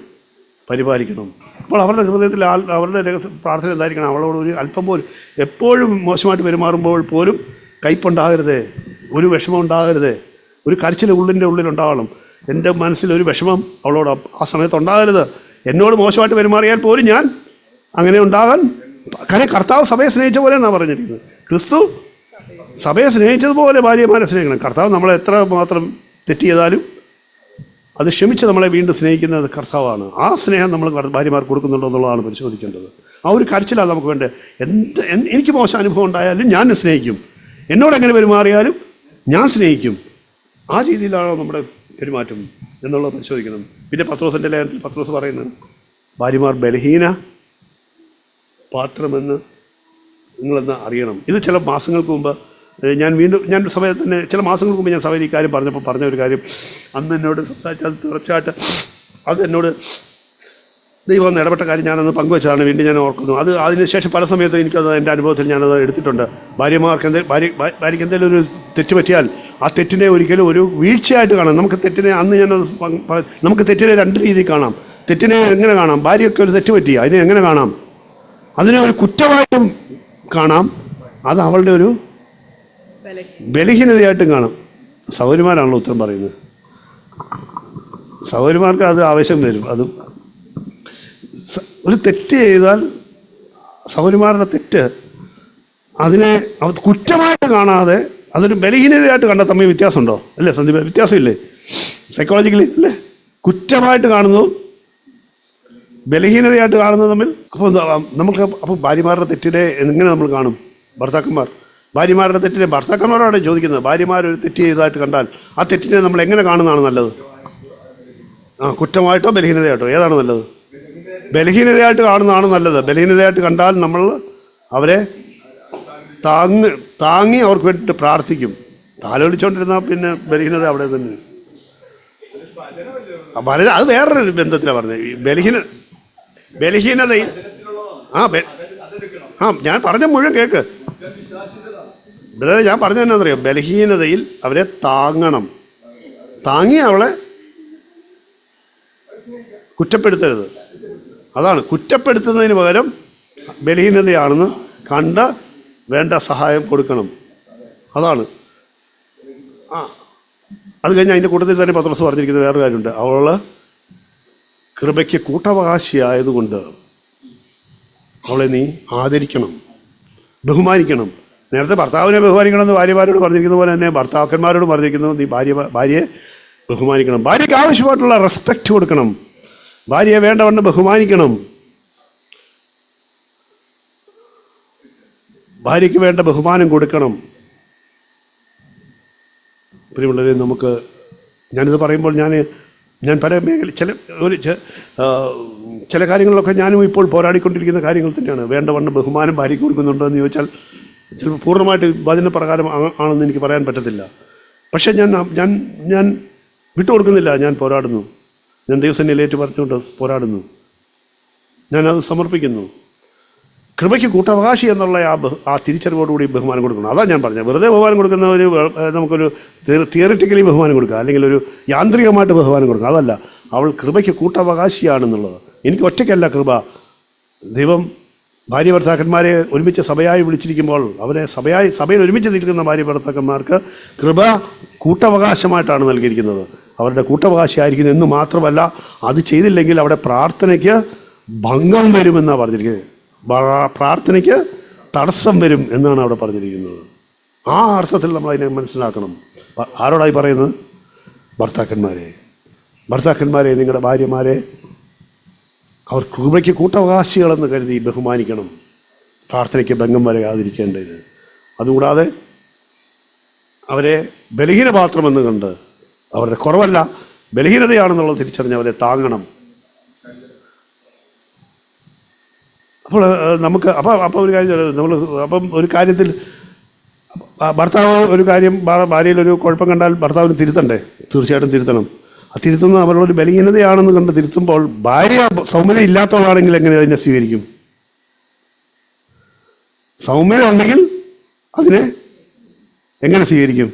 പരിപാലിക്കണം. അപ്പോൾ അവരുടെ ഹൃദയത്തിൽ അവരുടെ പ്രാർത്ഥന എന്തായിരിക്കണം? അവളോട് ഒരു അല്പം പോലും എപ്പോഴും മോശമായിട്ട് പെരുമാറുമ്പോൾ പോലും കയ്പുണ്ടാകരുതേ, ഒരു വിഷമം ഉണ്ടാകരുതേ, ഒരു കരച്ചിൽ ഉള്ളിലുണ്ടാവണം. എൻ്റെ മനസ്സിലൊരു വിഷമം അവളോട് ആ സമയത്ത് ഉണ്ടാകരുത്. എന്നോട് മോശമായിട്ട് പെരുമാറിയാൽ പോലും ഞാൻ അങ്ങനെ ഉണ്ടാകാൻ, കാരണം കർത്താവ് സഭയെ സ്നേഹിച്ച പോലെ എന്നാണ് പറഞ്ഞിരിക്കുന്നത്. ക്രിസ്തു സഭയെ സ്നേഹിച്ചതുപോലെ ഭാര്യമാരെ സ്നേഹിക്കണം. കർത്താവ് നമ്മളെ എത്ര മാത്രം തെറ്റ് ചെയ്താലും അത് ക്ഷമിച്ച് നമ്മളെ വീണ്ടും സ്നേഹിക്കുന്നത് കർത്താവാണ്. ആ സ്നേഹം നമ്മൾ ഭാര്യമാർക്ക് കൊടുക്കുന്നുണ്ടോ എന്നുള്ളതാണ് പരിശോധിക്കേണ്ടത്. ആ ഒരു കരച്ചിലാണ് നമുക്ക് വേണ്ടത്. എനിക്ക് മോശം അനുഭവം ഉണ്ടായാലും ഞാൻ സ്നേഹിക്കും, എന്നോട് എങ്ങനെ പെരുമാറിയാലും ഞാൻ സ്നേഹിക്കും. ആ രീതിയിലാണോ നമ്മുടെ പെരുമാറ്റം എന്നുള്ളത് പരിശോധിക്കണം. പിന്നെ പത്രോസിൻ്റെ ലേഖനത്തിൽ പത്രോസ് പറയുന്നത് ഭാര്യമാർ ബലഹീന പാത്രമെന്ന് നിങ്ങളെന്ന് അറിയണം. ഇത് ചില മാസങ്ങൾക്ക് മുമ്പ് ഞാൻ സഭയിൽ തന്നെ ചില മാസങ്ങൾക്ക് മുമ്പ് ഞാൻ സഭയിൽ ഈ കാര്യം പറഞ്ഞപ്പോൾ പറഞ്ഞ ഒരു കാര്യം അന്ന് എന്നോട് സംസാരിച്ചത് തീർച്ചയായിട്ട് അത് എന്നോട് ദൈവം ഒന്ന് ഇടപെട്ട കാര്യം ഞാനന്ന് പങ്കുവെച്ചതാണ്. വീണ്ടും ഞാൻ ഓർക്കുന്നു. അതിനുശേഷം പല സമയത്തും എനിക്കത് എൻ്റെ അനുഭവത്തിൽ ഞാനത് എടുത്തിട്ടുണ്ട്. ഭാര്യയ്ക്ക് എന്തെങ്കിലും ഒരു തെറ്റ് പറ്റിയാൽ ആ തെറ്റിനെ ഒരിക്കലും ഒരു വീഴ്ചയായിട്ട് കാണാം. നമുക്ക് തെറ്റിനെ നമുക്ക് തെറ്റിനെ രണ്ട് രീതിയിൽ കാണാം. തെറ്റിനെ എങ്ങനെ കാണാം? ഭാര്യയ്ക്ക് ഒരു തെറ്റ് പറ്റി അതിനെ എങ്ങനെ കാണാം? അതിനെ ഒരു കുറ്റമായിട്ടും കാണാം, അത് അവളുടെ ഒരു ബലഹീനതയായിട്ടും കാണാം. സഹോദരിമാരാണല്ലോ ഉത്തരം പറയുന്നത്. സഹോദരിമാർക്ക് അത് ആവശ്യം വരും. അത് ഒരു തെറ്റ് ചെയ്താൽ സഹോദരിമാരുടെ തെറ്റ് അതിനെ കുറ്റമായിട്ട് കാണാതെ അതൊരു ബലഹീനതയായിട്ട് കണ്ടാൽ തമ്മിൽ വ്യത്യാസമുണ്ടോ? അല്ലേ സന്ദീപ? വ്യത്യാസമില്ലേ സൈക്കോളജിക്കലി? അല്ലേ? കുറ്റമായിട്ട് കാണുന്നതും ബലഹീനതയായിട്ട് കാണുന്നത് തമ്മിൽ. അപ്പോൾ ഭാര്യമാരുടെ തെറ്റിനെ എങ്ങനെ നമ്മൾ കാണും? ഭാര്യമാരുടെ തെറ്റിനെ ഭർത്താക്കന്മാരോടാണ് ചോദിക്കുന്നത്. ഭാര്യമാരൊരു തെറ്റ് ചെയ്തതായിട്ട് കണ്ടാൽ ആ തെറ്റിനെ നമ്മൾ എങ്ങനെ കാണുന്നതാണ് നല്ലത്? കുറ്റമായിട്ടോ ബലഹീനതയായിട്ടോ ഏതാണ് നല്ലത്? ബലഹീനതയായിട്ട് കാണുന്നതാണ് നല്ലത്. ബലഹീനതയായിട്ട് കണ്ടാൽ നമ്മൾ അവരെ താങ്ങി അവർക്ക് വേണ്ടിയിട്ട് പ്രാർത്ഥിക്കും. താലോലിച്ചുകൊണ്ടിരുന്നാൽ പിന്നെ ബലഹീനത അവിടെ തന്നെ. അത് വേറൊരു ബന്ധത്തിലാണ് പറഞ്ഞത്. ബലഹീനതയിൽ ഞാൻ പറഞ്ഞ മുഴുവൻ കേൾക്ക്. ഞാൻ പറഞ്ഞ എന്നാന്നറിയാം, ബലഹീനതയിൽ അവരെ താങ്ങി അവളെ കുറ്റപ്പെടുത്തരുത്. അതാണ്, കുറ്റപ്പെടുത്തുന്നതിന് പകരം ബലഹീനതയാണെന്ന് കണ്ട് വേണ്ട സഹായം കൊടുക്കണം. അതാണ്. അത് കഴിഞ്ഞ് അതിൻ്റെ കൂട്ടത്തിൽ തന്നെ പത്രോസ് പറഞ്ഞിരിക്കുന്ന വേറൊരു കാര്യമുണ്ട്. കൃപയ്ക്ക് കൂട്ടവകാശിയായതുകൊണ്ട് അവളെ നീ ആദരിക്കണം, ബഹുമാനിക്കണം. നേരത്തെ ഭർത്താവിനെ ബഹുമാനിക്കണമെന്ന് ഭാര്യമാരോട് പറഞ്ഞിരിക്കുന്ന പോലെ തന്നെ ഭർത്താക്കന്മാരോട് പറഞ്ഞിരിക്കുന്നു, നീ ഭാര്യയെ ബഹുമാനിക്കണം. ഭാര്യയ്ക്ക് ആവശ്യമായിട്ടുള്ള റെസ്പെക്റ്റ് കൊടുക്കണം, ഭാര്യയെ വേണ്ടവണ്ണം ബഹുമാനിക്കണം, ഭാര്യയ്ക്ക് വേണ്ട ബഹുമാനം കൊടുക്കണം. പ്രിയമുള്ളവരെ, നമുക്ക് ഞാനിത് പറയുമ്പോൾ ഞാൻ പല മേഖല ചില കാര്യങ്ങളിലൊക്കെ ഞാനും ഇപ്പോൾ പോരാടിക്കൊണ്ടിരിക്കുന്ന കാര്യങ്ങൾ തന്നെയാണ്. വേണ്ടവണ്ണം ബഹുമാനം ഭാര്യയ്ക്ക് കൊടുക്കുന്നുണ്ടോ എന്ന് ചോദിച്ചാൽ ചിലപ്പോൾ പൂർണ്ണമായിട്ട് വചനപ്രകാരം ആണെന്ന് എനിക്ക് പറയാൻ പറ്റത്തില്ല. പക്ഷേ ഞാൻ വിട്ടുകൊടുക്കുന്നില്ല, ഞാൻ പോരാടുന്നു. ഞാൻ ദൈവസന്നിധിയിൽ ഏറ്റു പറഞ്ഞുകൊണ്ട് പോരാടുന്നു, ഞാനത് സമർപ്പിക്കുന്നു. കൃപയ്ക്ക് കൂട്ടവകാശി എന്നുള്ള ആ തിരിച്ചറിവോടുകൂടി ബഹുമാനം കൊടുക്കണം. അതാണ് ഞാൻ പറഞ്ഞത്. വെറുതെ ബഹുമാനം കൊടുക്കുന്ന നമുക്കൊരു തിയറിറ്റിക്കലി ബഹുമാനം കൊടുക്കുക, അല്ലെങ്കിൽ ഒരു യാന്ത്രികമായിട്ട് ബഹുമാനം കൊടുക്കുക. അതല്ല, അവൾ കൃപയ്ക്ക് കൂട്ടവകാശിയാണെന്നുള്ളത്. എനിക്ക് ഒറ്റയ്ക്കല്ല കൃപ. ദൈവം ഭാര്യ ഭർത്താക്കന്മാരെ ഒരുമിച്ച് സഭയായി വിളിച്ചിരിക്കുമ്പോൾ അവരെ സഭയിൽ ഒരുമിച്ച് നിൽക്കുന്ന ഭാര്യ ഭർത്താക്കന്മാർക്ക് കൃപ കൂട്ടവകാശമായിട്ടാണ് നൽകിയിരിക്കുന്നത്. അവരുടെ കൂട്ടവകാശിയായിരിക്കുന്നു എന്ന് മാത്രമല്ല, അത് ചെയ്തില്ലെങ്കിൽ അവിടെ പ്രാർത്ഥനയ്ക്ക് ഭംഗം വരുമെന്നാണ് പറഞ്ഞിരിക്കുന്നത്. പ്രാർത്ഥനയ്ക്ക് തടസ്സം വരും എന്നാണ് അവിടെ പറഞ്ഞിരിക്കുന്നത്. ആ അർത്ഥത്തിൽ നമ്മൾ അതിനെ മനസ്സിലാക്കണം. ആരോടായി പറയുന്നത്? ഭർത്താക്കന്മാരെ നിങ്ങളുടെ ഭാര്യമാരെ അവർ കൃപയ്ക്ക് കൂട്ടവകാശികളെന്ന് കരുതി ബഹുമാനിക്കണം, പ്രാർത്ഥനയ്ക്ക് ഭംഗം വരാതിരിക്കേണ്ടത്. അതുകൂടാതെ അവരെ ബലഹീനപാത്രമെന്ന് കണ്ട്, അവരുടെ കുറവല്ല ബലഹീനതയാണെന്നുള്ളത് തിരിച്ചറിഞ്ഞ് അവരെ താങ്ങണം. അപ്പോൾ നമുക്ക് ഒരു കാര്യം ഒരു കാര്യത്തിൽ ഭർത്താവ് ഒരു കാര്യം ഭാര്യയിലൊരു കുഴപ്പം കണ്ടാൽ ഭർത്താവിന് തിരുത്തണ്ടേ? തീർച്ചയായിട്ടും തിരുത്തണം. ആ തിരുത്തുന്നത് അവരുടെ ഒരു ബലഹീനതയാണെന്ന് കണ്ട് തിരുത്തുമ്പോൾ ഭാര്യ സൗമ്യത ഇല്ലാത്തവളാണെങ്കിൽ എങ്ങനെ അതിനെ സ്വീകരിക്കും? സൗമ്യത ഉണ്ടെങ്കിൽ അതിനെ എങ്ങനെ സ്വീകരിക്കും?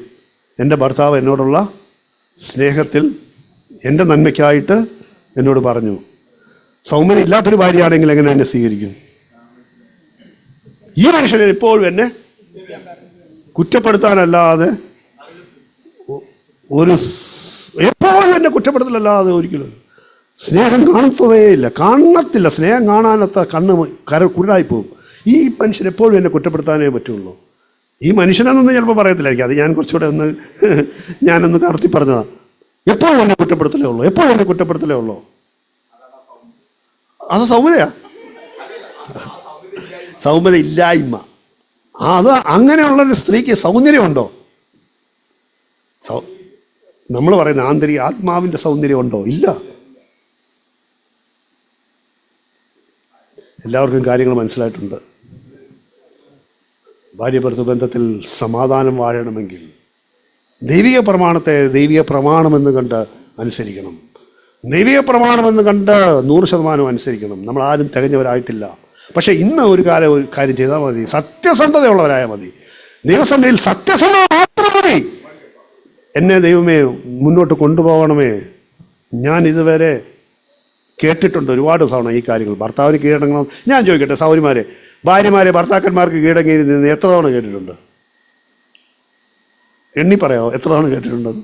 എൻ്റെ ഭർത്താവ് എന്നോടുള്ള സ്നേഹത്തിൽ എൻ്റെ നന്മയ്ക്കായിട്ട് എന്നോട് പറഞ്ഞു. സൗമ്യത ഇല്ലാത്തൊരു ഭാര്യയാണെങ്കിൽ എങ്ങനെ എന്നെ സ്വീകരിക്കും? ഈ മനുഷ്യനെ എപ്പോഴും എന്നെ കുറ്റപ്പെടുത്താനല്ലാതെ എപ്പോഴും എന്നെ കുറ്റപ്പെടുത്തലല്ലാതെ ഒരിക്കലും സ്നേഹം കാണത്തില്ല. സ്നേഹം കാണാനത്ത കുരുടായി പോകും. ഈ മനുഷ്യൻ എപ്പോഴും എന്നെ കുറ്റപ്പെടുത്താനേ പറ്റുള്ളൂ. ഈ മനുഷ്യനെന്നൊന്നും ചിലപ്പോൾ പറയത്തില്ലായിരിക്കും. അത് ഞാൻ കുറച്ചുകൂടെ ഞാനൊന്ന് കടത്തി പറഞ്ഞതാണ്. എപ്പോഴും എന്നെ കുറ്റപ്പെടുത്തലേ ഉള്ളൂ. അത് സൗമ്യതയാ? സൗമ്യത ഇല്ലായ്മ. അത് അങ്ങനെയുള്ളൊരു സ്ത്രീക്ക് സൗന്ദര്യമുണ്ടോ? നമ്മൾ പറയുന്ന ആത്മാവിൻ്റെ സൗന്ദര്യമുണ്ടോ? ഇല്ല. എല്ലാവർക്കും കാര്യങ്ങൾ മനസ്സിലായിട്ടുണ്ട്. ഭാര്യ-ഭർത്തൃ ബന്ധത്തിൽ സമാധാനം വാഴണമെങ്കിൽ ദൈവിക പ്രമാണത്തെ ദൈവിക പ്രമാണമെന്ന് കണ്ട് അനുസരിക്കണം. ദൈവിക പ്രമാണമെന്ന് കണ്ട് 100% അനുസരിക്കണം. നമ്മളാരും തികഞ്ഞവരായിട്ടില്ല. പക്ഷേ ഇന്ന് ഒരു കാര്യം ചെയ്താൽ മതി, സത്യസന്ധതയുള്ളവരായാൽ മതി. ദൈവസന്നിധിയിൽ സത്യസന്ധത മാത്രം മതി. എന്നെ ദൈവമേ മുന്നോട്ട് കൊണ്ടുപോകണമേ. ഞാൻ ഇതുവരെ കേട്ടിട്ടുണ്ട് ഒരുപാട് തവണ ഈ കാര്യങ്ങൾ. ഭർത്താവിന് കീഴടങ്ങണം. ഞാൻ ചോദിക്കട്ടെ സഹോദരിമാരെ, ഭാര്യമാരെ ഭർത്താക്കന്മാർക്ക് കീഴടങ്ങി നിന്ന് എത്ര തവണ കേട്ടിട്ടുണ്ട്? എണ്ണി പറയാമോ എത്ര തവണ കേട്ടിട്ടുണ്ടെന്ന്?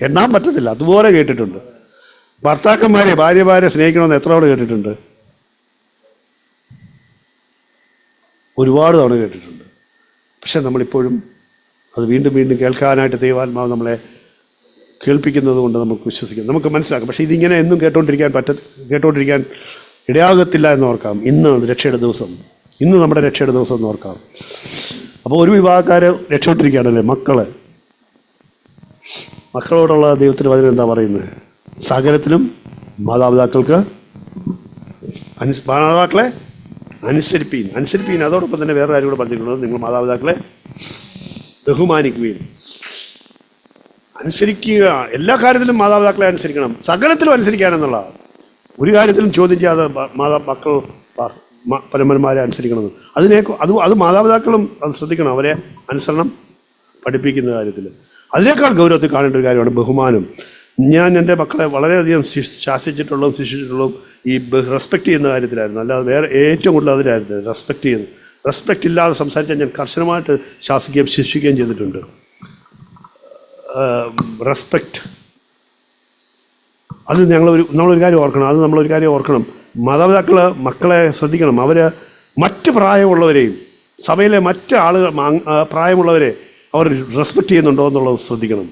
എണ്ണാൻ പറ്റത്തില്ല, അതുപോലെ കേട്ടിട്ടുണ്ട്. ഭർത്താക്കന്മാരെ ഭാര്യമാരെ സ്നേഹിക്കണമെന്ന് എത്ര തവണ കേട്ടിട്ടുണ്ട്? ഒരുപാട് തവണ കേട്ടിട്ടുണ്ട്. പക്ഷെ നമ്മളിപ്പോഴും അത് വീണ്ടും വീണ്ടും കേൾക്കാനായിട്ട് ദൈവാത്മാവ് നമ്മളെ കേൾപ്പിക്കുന്നത് കൊണ്ട് നമുക്ക് വിശ്വസിക്കാം, നമുക്ക് മനസ്സിലാക്കാം. പക്ഷേ ഇതിങ്ങനെ എന്നും കേട്ടോണ്ടിരിക്കാൻ ഇടയാകത്തില്ല എന്ന് ഓർക്കാം. ഇന്ന് രക്ഷയുടെ ദിവസം, ഇന്ന് നമ്മുടെ രക്ഷയുടെ ദിവസം എന്ന് ഓർക്കാം. അപ്പോൾ ഒരു വിഭാഗക്കാർ രക്ഷപ്പെട്ടിരിക്കുകയാണല്ലേ, മക്കളോടുള്ള ദൈവത്തിന് വചനം എന്താ പറയുന്നത്? സകലത്തിലും മാതാപിതാക്കളെ അനുസരിപ്പീൻ. അതോടൊപ്പം തന്നെ വേറെ കാര്യം കൂടെ പറഞ്ഞിട്ടുള്ളത്, നിങ്ങൾ മാതാപിതാക്കളെ ബഹുമാനിക്കുകയും അനുസരിക്കുക. എല്ലാ കാര്യത്തിലും മാതാപിതാക്കളെ അനുസരിക്കണം, സകലത്തിലും അനുസരിക്കാനെന്നുള്ളതാണ്. ഒരു കാര്യത്തിലും ചോദ്യം ചെയ്യാതെ മക്കൾ പരമ്പരന്മാരെ അനുസരിക്കണമെന്ന്. അത് മാതാപിതാക്കളും അത് ശ്രദ്ധിക്കണം, അവരെ അനുസരണം പഠിപ്പിക്കുന്ന കാര്യത്തിൽ. അതിനേക്കാൾ ഗൗരവത്തിൽ കാണേണ്ട ഒരു കാര്യമാണ് ബഹുമാനം. ഞാൻ എൻ്റെ മക്കളെ വളരെയധികം ശാസിച്ചിട്ടുള്ളതും ശിക്ഷിച്ചിട്ടുള്ളതും ഈ റെസ്പെക്റ്റ് ചെയ്യുന്ന കാര്യത്തിലായിരുന്നു. അല്ലാതെ വേറെ ഏറ്റവും കൂടുതൽ അതിലായിരുന്നു റെസ്പെക്റ്റ് ചെയ്യുന്നത്. റെസ്പെക്റ്റ് ഇല്ലാതെ സംസാരിച്ചാൽ ഞാൻ കർശനമായിട്ട് ശാസിക്കുകയും ശിക്ഷിക്കുകയും ചെയ്തിട്ടുണ്ട്. റെസ്പെക്റ്റ് അത് നമ്മളൊരു കാര്യം ഓർക്കണം. അത് നമ്മളൊരു കാര്യം ഓർക്കണം. മാതാപിതാക്കൾ മക്കളെ ശ്രദ്ധിക്കണം. അവർ മറ്റ് പ്രായമുള്ളവരെയും സഭയിലെ മറ്റ് ആളുകൾ പ്രായമുള്ളവരെ അവർ റെസ്പെക്റ്റ് ചെയ്യുന്നുണ്ടോ എന്നുള്ളത് ശ്രദ്ധിക്കണം.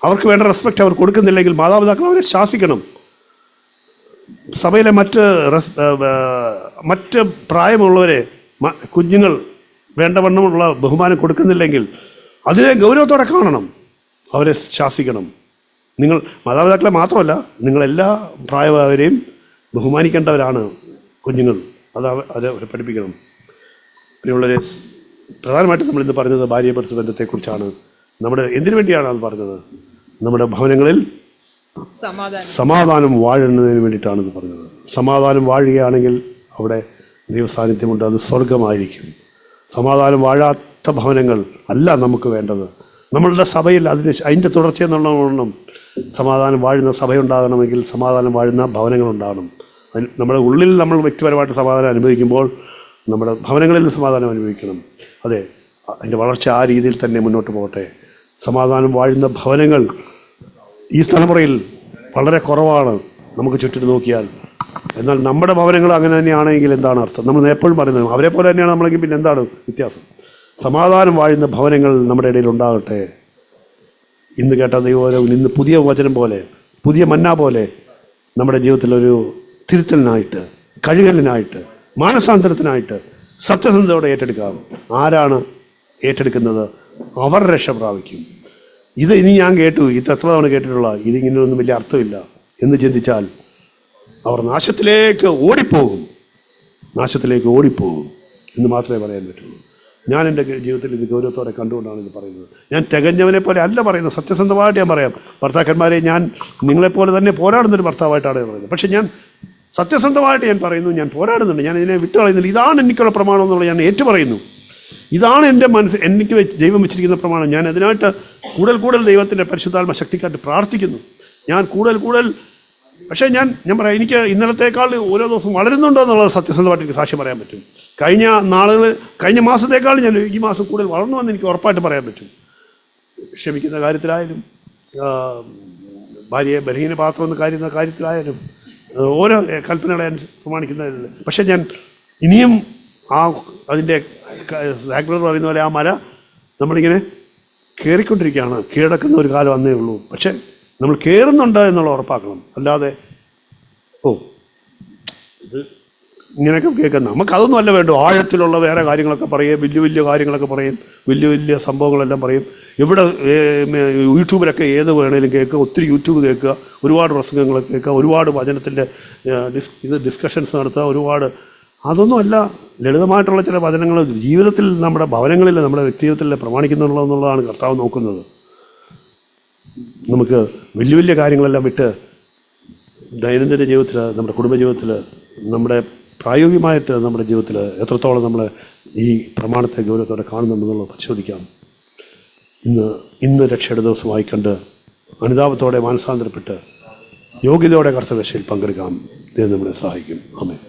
അവർക്ക് വേണ്ട റെസ്പെക്റ്റ് അവർ കൊടുക്കുന്നില്ലെങ്കിൽ മാതാപിതാക്കൾ അവരെ ശാസിക്കണം. സഭയിലെ മറ്റ് പ്രായമുള്ളവരെ കുഞ്ഞുങ്ങൾ വേണ്ടവണ്ണമുള്ള ബഹുമാനം കൊടുക്കുന്നില്ലെങ്കിൽ അതിനെ ഗൗരവത്തോടെ കാണണം, അവരെ ശാസിക്കണം. നിങ്ങൾ മാതാപിതാക്കളെ മാത്രമല്ല, നിങ്ങളെല്ലാ പ്രായമായവരെയും ബഹുമാനിക്കേണ്ടവരാണ് കുഞ്ഞുങ്ങൾ. അത് അവരെ പഠിപ്പിക്കണം. പ്രിയമുള്ളവരെ, പ്രധാനമായിട്ടും നമ്മളിന്ന് പറഞ്ഞത് ഭാര്യ-ഭർതൃ ബന്ധത്തെക്കുറിച്ചാണ്. എന്തിനു വേണ്ടിയാണ് അത് പറഞ്ഞത്? നമ്മുടെ ഭവനങ്ങളിൽ സമാധാനം വാഴുന്നതിന് വേണ്ടിയിട്ടാണ് ഇത് പറഞ്ഞത്. സമാധാനം വാഴുകയാണെങ്കിൽ അവിടെ ദൈവസാന്നിധ്യമുണ്ട്, അത് സ്വർഗമായിരിക്കും. സമാധാനം വാഴാത്ത ഭവനങ്ങൾ അല്ല നമുക്ക് വേണ്ടത്. നമ്മളുടെ സഭയിൽ അതിൻ്റെ തുടർച്ചയെന്നുള്ളവണ്ണം സമാധാനം വാഴുന്ന സഭയുണ്ടാകണമെങ്കിൽ സമാധാനം വാഴുന്ന ഭവനങ്ങളുണ്ടാകണം. നമ്മുടെ ഉള്ളിൽ നമ്മൾ വ്യക്തിപരമായിട്ട് സമാധാനം അനുഭവിക്കുമ്പോൾ നമ്മുടെ ഭവനങ്ങളിൽ സമാധാനം അനുഭവിക്കണം. അതെ, അതിൻ്റെ വളർച്ച ആ രീതിയിൽ തന്നെ മുന്നോട്ട് പോകട്ടെ. സമാധാനം വാഴുന്ന ഭവനങ്ങൾ ഈ തലമുറയിൽ വളരെ കുറവാണ് നമുക്ക് ചുറ്റും നോക്കിയാൽ. എന്നാൽ നമ്മുടെ ഭവനങ്ങൾ അങ്ങനെ തന്നെയാണെങ്കിൽ എന്താണ് അർത്ഥം? നമ്മൾ എപ്പോഴും പറയുന്നത് അവരെ പോലെ തന്നെയാണ് നമ്മളെങ്കിൽ പിന്നെ എന്താണ് വ്യത്യാസം? സമാധാനം വാഴുന്ന ഭവനങ്ങൾ നമ്മുടെ ഇടയിൽ ഉണ്ടാകട്ടെ. ഇന്ന് കേട്ട ദൈവവചനം ഇന്ന് പുതിയ വചനം പോലെ, പുതിയ മന്ന പോലെ നമ്മുടെ ജീവിതത്തിലൊരു തിരുത്തലിനായിട്ട്, കഴുകലിനായിട്ട്, മാനസാന്തരത്തിനായിട്ട് സത്യസന്ധതയോടെ ഏറ്റെടുക്കാം. ആരാണ് ഏറ്റെടുക്കുന്നത് അവർ രക്ഷ പ്രാപിക്കും. ഇനി ഞാൻ കേട്ടു, ഇത് എത്ര തവണ കേട്ടിട്ടുള്ള, ഇതിങ്ങനെയൊന്നും വലിയ അർത്ഥമില്ല എന്ന് ചിന്തിച്ചാൽ അവർ നാശത്തിലേക്ക് ഓടിപ്പോകും എന്ന് മാത്രമേ പറയാൻ പറ്റുള്ളൂ. ഞാൻ എൻ്റെ ജീവിതത്തിൽ ഇത് ഗൗരവത്തോടെ കണ്ടുകൊണ്ടാണ് ഇത് പറയുന്നത്. ഞാൻ തികഞ്ഞവനെ പോലെ അല്ല പറയുന്നത്, സത്യസന്ധമായിട്ട് ഞാൻ പറയാം. ഭർത്താക്കന്മാരെ, ഞാൻ നിങ്ങളെപ്പോലെ തന്നെ പോരാടുന്നൊരു ഭർത്താവായിട്ടാണ് പറയുന്നത്. പക്ഷേ ഞാൻ സത്യസന്ധമായിട്ട് ഞാൻ പറയുന്നു, ഞാൻ പോരാടുന്നുണ്ട്, ഞാൻ ഇതിനെ വിട്ടുകളയുന്നില്ല. ഇതാണ് എനിക്കുള്ള പ്രമാണം എന്നുള്ളത് ഞാൻ ഏറ്റുപറയുന്നു. ഇതാണ് എൻ്റെ എനിക്ക് ദൈവം വെച്ചിരിക്കുന്ന പ്രമാണം. ഞാൻ അതിനായിട്ട് കൂടുതൽ ദൈവത്തിൻ്റെ പരിശുദ്ധാത്മ ശക്തിക്കായിട്ട് പ്രാർത്ഥിക്കുന്നു. ഞാൻ കൂടുതൽ പക്ഷേ ഞാൻ പറയാം, എനിക്ക് ഇന്നലത്തേക്കാൾ ഓരോ ദിവസം വളരുന്നുണ്ടോ എന്നുള്ളത് സത്യസന്ധമായിട്ട് എനിക്ക് സാക്ഷ്യം പറയാൻ പറ്റും. കഴിഞ്ഞ മാസത്തേക്കാൾ ഞാൻ ഈ മാസം കൂടുതൽ വളർന്നുവെന്ന് എനിക്ക് ഉറപ്പായിട്ട് പറയാൻ പറ്റും. ക്ഷമിക്കുന്ന കാര്യത്തിലായാലും, ഭാര്യയെ ബലഹീന പാത്രമെന്ന് കാര്യത്തിലായാലും, ഓരോ കൽപ്പനകളെ പ്രമാണിക്കുന്നതിൽ. പക്ഷേ ഞാൻ ഇനിയും അതിൻ്റെ സാഗ്ലർ പറയുന്ന പോലെ ആ മല നമ്മളിങ്ങനെ കയറിക്കൊണ്ടിരിക്കുകയാണ്. കീഴടക്കുന്ന ഒരു കാലം വന്നേ ഉള്ളൂ. പക്ഷേ നമ്മൾ കയറുന്നുണ്ട് എന്നുള്ള ഉറപ്പാക്കണം. അല്ലാതെ ഇത് ഇങ്ങനെയൊക്കെ കേൾക്കാം. നമുക്കതൊന്നും അല്ല വേണ്ടു. ആഴത്തിലുള്ള വേറെ കാര്യങ്ങളൊക്കെ പറയും, വലിയ കാര്യങ്ങളൊക്കെ പറയും, വലിയ സംഭവങ്ങളെല്ലാം പറയും. ഇവിടെ യൂട്യൂബിലൊക്കെ ഏത് വേണേലും കേൾക്കുക, ഒത്തിരി യൂട്യൂബ് കേൾക്കുക, ഒരുപാട് പ്രസംഗങ്ങൾ കേൾക്കുക, ഒരുപാട് വചനത്തിൻ്റെ ഡിസ്കഷൻസ് നടത്തുക, ഒരുപാട്. അതൊന്നുമല്ല. ലളിതമായിട്ടുള്ള ചില വചനങ്ങൾ ജീവിതത്തിൽ, നമ്മുടെ ഭവനങ്ങളിൽ, നമ്മുടെ വ്യക്തിജീവിതത്തിൽ പ്രമാണിക്കുന്നുള്ളതെന്നുള്ളതാണ് കർത്താവ് നോക്കുന്നത്. നമുക്ക് വലിയ കാര്യങ്ങളെല്ലാം വിട്ട് ദൈനംദിന ജീവിതത്തിൽ, നമ്മുടെ കുടുംബജീവിതത്തിൽ, നമ്മുടെ പ്രായോഗികമായിട്ട് നമ്മുടെ ജീവിതത്തിൽ എത്രത്തോളം നമ്മൾ ഈ പ്രമാണത്തെ ഗൗരവത്തോടെ കാണുന്നുണ്ടെന്നുള്ളത് പരിശോധിക്കാം. ഇന്ന് രക്ഷയുടെ ദിവസമായി കണ്ട് അനുതാപത്തോടെ മാനസാന്തരപ്പെട്ട് യോഗ്യതയോടെ കർത്തവ്യശയിൽ പങ്കെടുക്കാം. ദൈവം നമ്മളെ സഹായിക്കും. ആമേൻ.